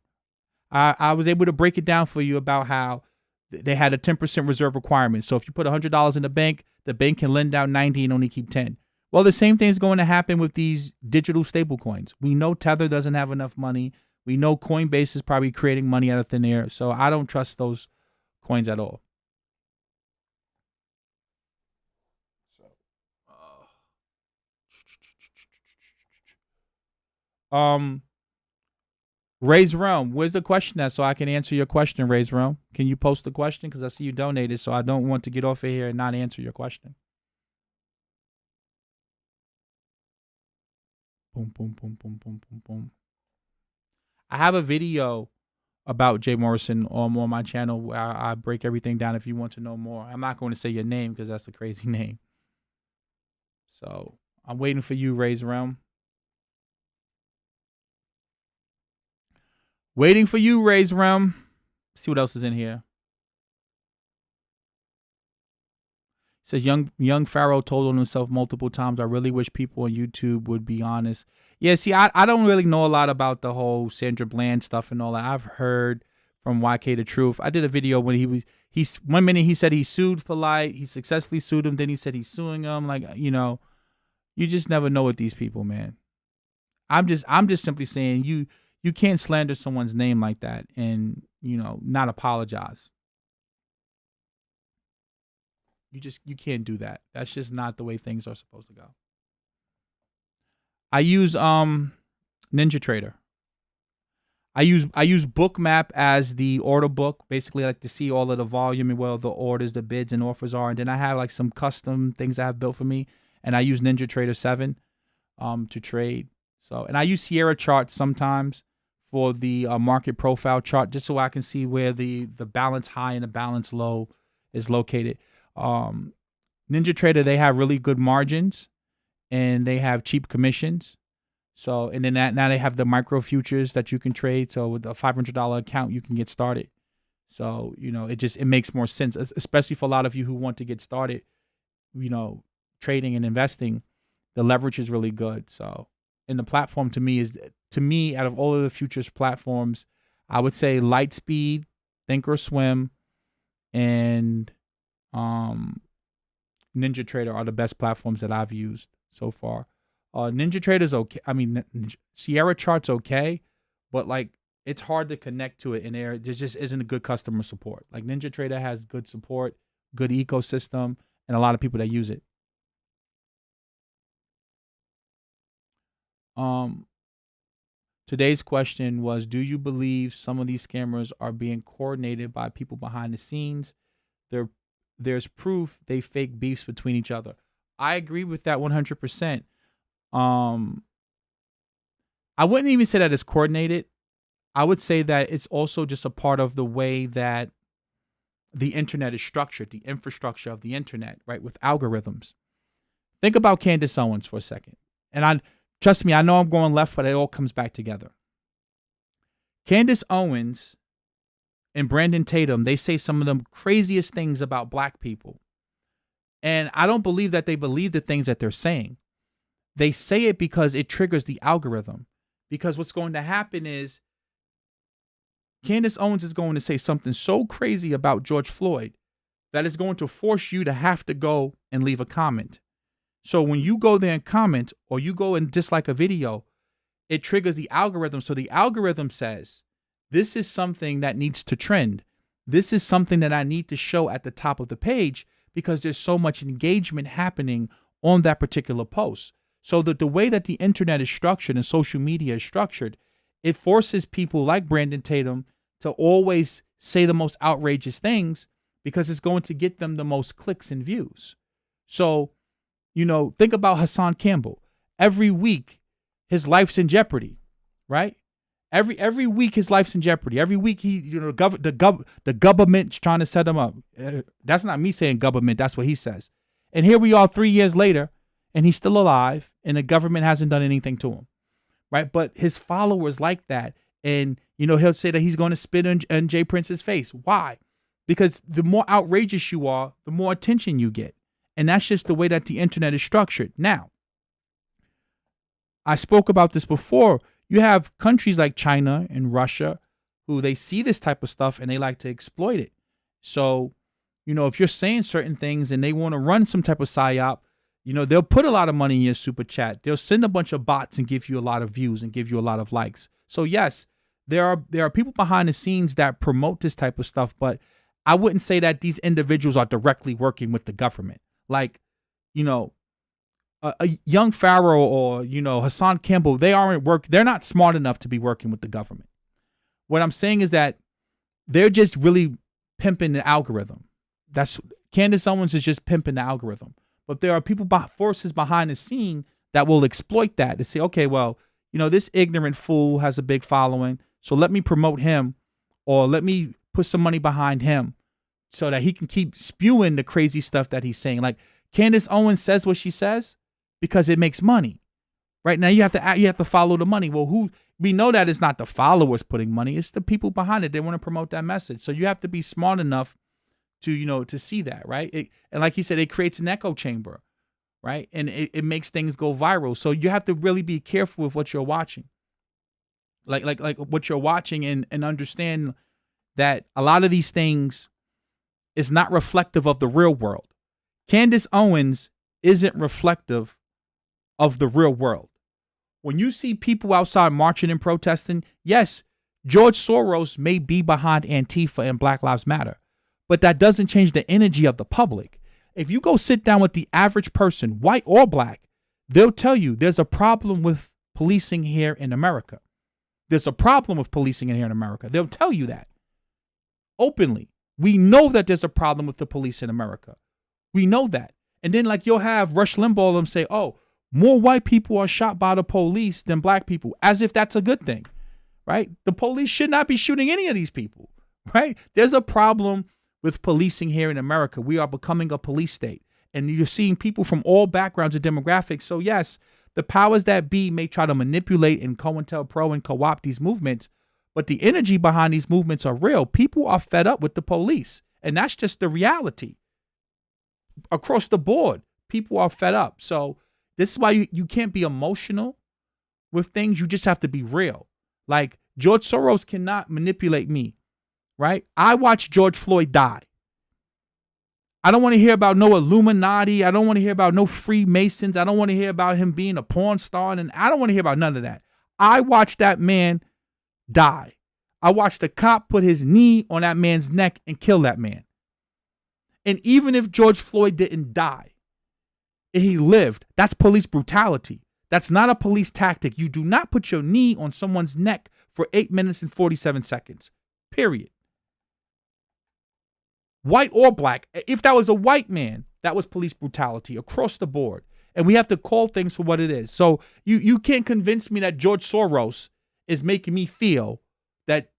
I was able to break it down for you about how they had a 10% reserve requirement. So if you put $100 in the bank can lend out 90 and only keep 10. Well, the same thing is going to happen with these digital stable coins. We know Tether doesn't have enough money. We know Coinbase is probably creating money out of thin air. So I don't trust those coins at all. Um, Ray's Realm, where's the question at so I can answer your question, Ray's Realm? Can you post the question? Because I see you donated, so I don't want to get off of here and not answer your question. Boom, boom, boom, boom, boom, boom, boom. I have a video about Jay Morrison on my channel where I break everything down if you want to know more. I'm not going to say your name because that's a crazy name. So I'm waiting for you, Ray's Realm. Waiting for you, Ray's Realm. See what else is in here. It says young Pharaoh told on himself multiple times, I really wish people on YouTube would be honest. Yeah, see, I don't really know a lot about the whole Sandra Bland stuff and all that. I've heard from YK the Truth. I did a video when he's 1 minute he said he sued Polite, he successfully sued him, then he said he's suing him. Like, you just never know with these people, man. I'm just simply saying you can't slander someone's name like that and, not apologize. You can't do that. That's just not the way things are supposed to go. I use Ninja Trader. I use Bookmap as the order book, basically like to see all of the volume and where the orders, the bids and offers are, and then I have like some custom things I have built for me, and I use Ninja Trader 7 to trade. So, and I use Sierra charts sometimes for the market profile chart, just so I can see where the balance high and the balance low is located. Ninja Trader, they have really good margins and they have cheap commissions. So, and then now they have the micro futures that you can trade. So with a $500 account, you can get started. So, it makes more sense, especially for a lot of you who want to get started, trading and investing. The leverage is really good. So, and the platform to me, out of all of the futures platforms, I would say Lightspeed, Thinkorswim, and Ninja Trader are the best platforms that I've used so far. Ninja Trader's okay. I mean, Sierra Chart's okay, but like it's hard to connect to it, and there just isn't a good customer support. Like Ninja Trader has good support, good ecosystem, and a lot of people that use it. Today's question was, do you believe some of these scammers are being coordinated by people behind the scenes? There's proof they fake beefs between each other. I agree with that 100%. I wouldn't even say that it's coordinated. I would say that it's also just a part of the way that the internet is structured, the infrastructure of the internet, right, with algorithms. Think about Candace Owens for a second. And trust me, I know I'm going left, but it all comes back together. Candace Owens and Brandon Tatum, they say some of the craziest things about black people. And I don't believe that they believe the things that they're saying. They say it because it triggers the algorithm. Because what's going to happen is Candace Owens is going to say something so crazy about George Floyd that is going to force you to have to go and leave a comment. So when you go there and comment, or you go and dislike a video, it triggers the algorithm. So the algorithm says, this is something that needs to trend. This is something that I need to show at the top of the page because there's so much engagement happening on that particular post. So that the way that the internet is structured and social media is structured, it forces people like Brandon Tatum to always say the most outrageous things because it's going to get them the most clicks and views. So, think about Hassan Campbell. Every week, his life's in jeopardy, right? Every week, his life's in jeopardy. Every week, the government's trying to set him up. That's not me saying government. That's what he says. And here we are 3 years later, and he's still alive, and the government hasn't done anything to him, right? But his followers like that, and he'll say that he's going to spit in Jay Prince's face. Why? Because the more outrageous you are, the more attention you get, and that's just the way that the internet is structured. Now, I spoke about this before. You have countries like China and Russia who they see this type of stuff and they like to exploit it. So, if you're saying certain things and they want to run some type of psyop, they'll put a lot of money in your super chat. They'll send a bunch of bots and give you a lot of views and give you a lot of likes. So yes, there are people behind the scenes that promote this type of stuff, but I wouldn't say that these individuals are directly working with the government. Like, a young Pharaoh or, Hassan Campbell, they're not smart enough to be working with the government. What I'm saying is that they're just really pimping the algorithm. Candace Owens is just pimping the algorithm. But there are forces behind the scene that will exploit that to say, okay, well, this ignorant fool has a big following, so let me promote him or let me put some money behind him so that he can keep spewing the crazy stuff that he's saying. Like Candace Owens says what she says because it makes money. Right now, you have to follow the money. Well, we know that it's not the followers putting money; it's the people behind it. They want to promote that message. So you have to be smart enough to see that, right? And like he said, it creates an echo chamber, right? And it makes things go viral. So you have to really be careful with what you're watching, like what you're watching, and understand that a lot of these things is not reflective of the real world. Candace Owens isn't reflective of the real world. When you see people outside marching and protesting, yes, George Soros may be behind Antifa and Black Lives Matter, but that doesn't change the energy of the public. If you go sit down with the average person, white or black, they'll tell you there's a problem with policing here in America. There's a problem with policing here in America. They'll tell you that openly. We know that there's a problem with the police in America. We know that. And then you'll have Rush Limbaugh them say, oh, more white people are shot by the police than black people, as if that's a good thing, right? The police should not be shooting any of these people, right? There's a problem with policing here in America. We are becoming a police state, and you're seeing people from all backgrounds and demographics. So yes, the powers that be may try to manipulate and COINTELPRO and co-opt these movements, but the energy behind these movements are real. People are fed up with the police, and that's just the reality. Across the board, people are fed up. So this is why you can't be emotional with things. You just have to be real. Like George Soros cannot manipulate me, right? I watched George Floyd die. I don't want to hear about no Illuminati. I don't want to hear about no Freemasons. I don't want to hear about him being a porn star. And I don't want to hear about none of that. I watched that man die. I watched the cop put his knee on that man's neck and kill that man. And even if George Floyd didn't die, he lived, that's police brutality. That's not a police tactic. You do not put your knee on someone's neck for 8 minutes and 47 seconds, period. White or black. If that was a white man, that was police brutality across the board. And we have to call things for what it is. So you can't convince me that George Soros is making me feel that,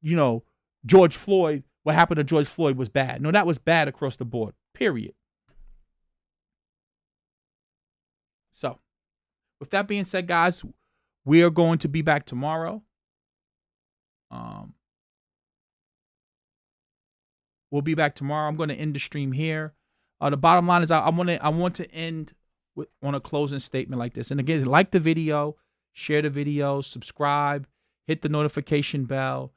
George Floyd, what happened to George Floyd was bad. No, that was bad across the board, period. So, with that being said, guys, we are going to be back tomorrow. We'll be back tomorrow. I'm going to end the stream here. The bottom line is I want to end on a closing statement like this. And again, like the video, share the video, subscribe, hit the notification bell.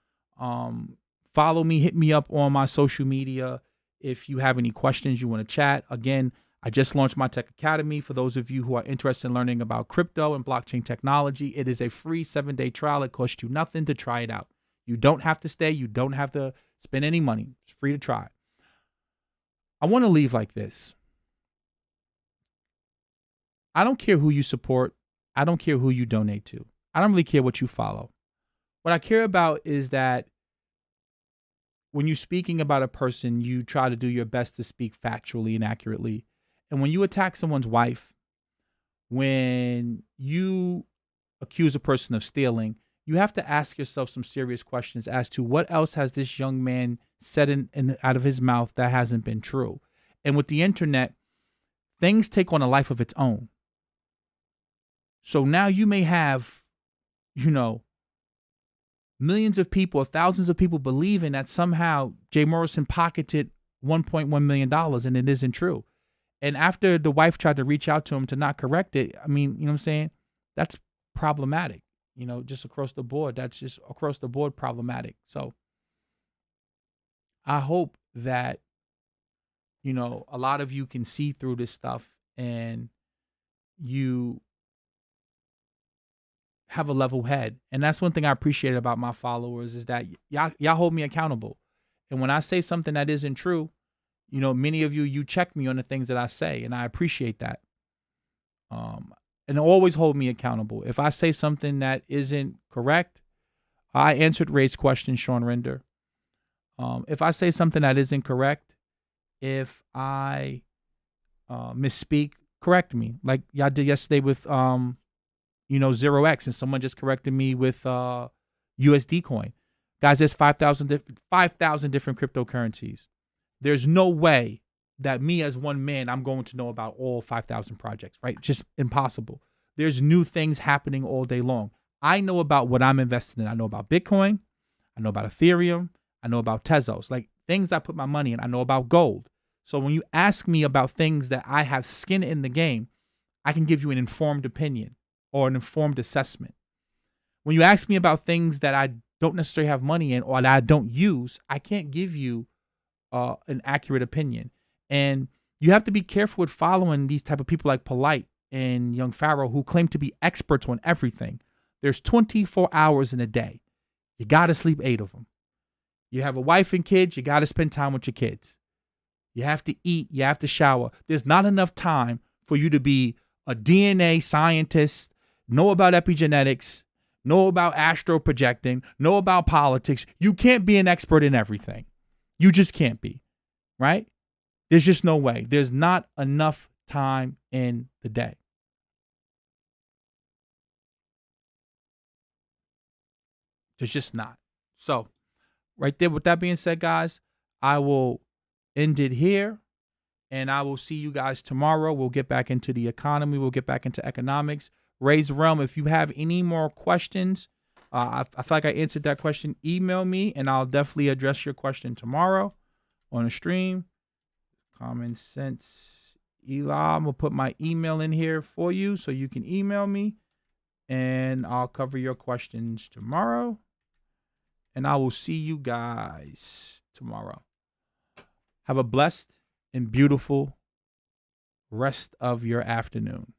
Follow me, hit me up on my social media if you have any questions you want to chat. Again, I just launched my Tech Academy for those of you who are interested in learning about crypto and blockchain technology. It is a free 7-day trial. It costs you nothing to try it out. You don't have to stay. You don't have to spend any money. It's free to try. I want to leave like this. I don't care who you support. I don't care who you donate to. I don't really care what you follow. What I care about is that when you're speaking about a person, you try to do your best to speak factually and accurately. And when you attack someone's wife, when you accuse a person of stealing, you have to ask yourself some serious questions as to what else has this young man said out of his mouth that hasn't been true. And with the internet, things take on a life of its own. So now you may have, you know, millions of people or thousands of people believing that somehow Jay Morrison pocketed $1.1 million and it isn't true. And after the wife tried to reach out to him to not correct it, I mean, you know what I'm saying? That's problematic, just across the board. That's just across the board problematic. So I hope that, a lot of you can see through this stuff and you have a level head. And that's one thing I appreciate about my followers is that y'all hold me accountable. And when I say something that isn't true, many of you check me on the things that I say, and I appreciate that. And always hold me accountable. If I say something that isn't correct, I answered Ray's question, Sean Render. If I say something that isn't correct, if I misspeak, correct me. Like y'all did yesterday with 0x, and someone just corrected me with USD coin. Guys, there's 5,000 different cryptocurrencies. There's no way that me as one man, I'm going to know about all 5,000 projects, right? Just impossible. There's new things happening all day long. I know about what I'm invested in. I know about Bitcoin. I know about Ethereum. I know about Tezos, like things I put my money in. I know about gold. So when you ask me about things that I have skin in the game, I can give you an informed opinion or an informed assessment. When you ask me about things that I don't necessarily have money in or that I don't use, I can't give you an accurate opinion. And you have to be careful with following these type of people like Polite and Young Pharaoh who claim to be experts on everything. There's 24 hours in a day. You got to sleep 8 of them. You have a wife and kids, you got to spend time with your kids. You have to eat, you have to shower. There's not enough time for you to be a DNA scientist, know about epigenetics, know about astro projecting, know about politics. You can't be an expert in everything. You just can't be, right? There's just no way. There's not enough time in the day. There's just not. So, right there, with that being said, guys, I will end it here. And I will see you guys tomorrow. We'll get back into the economy. We'll get back into economics. Ray's Realm, if you have any more questions, I feel like I answered that question. Email me, and I'll definitely address your question tomorrow on a stream. Common Sense Eli. I'm going to put my email in here for you so you can email me, and I'll cover your questions tomorrow. And I will see you guys tomorrow. Have a blessed and beautiful rest of your afternoon.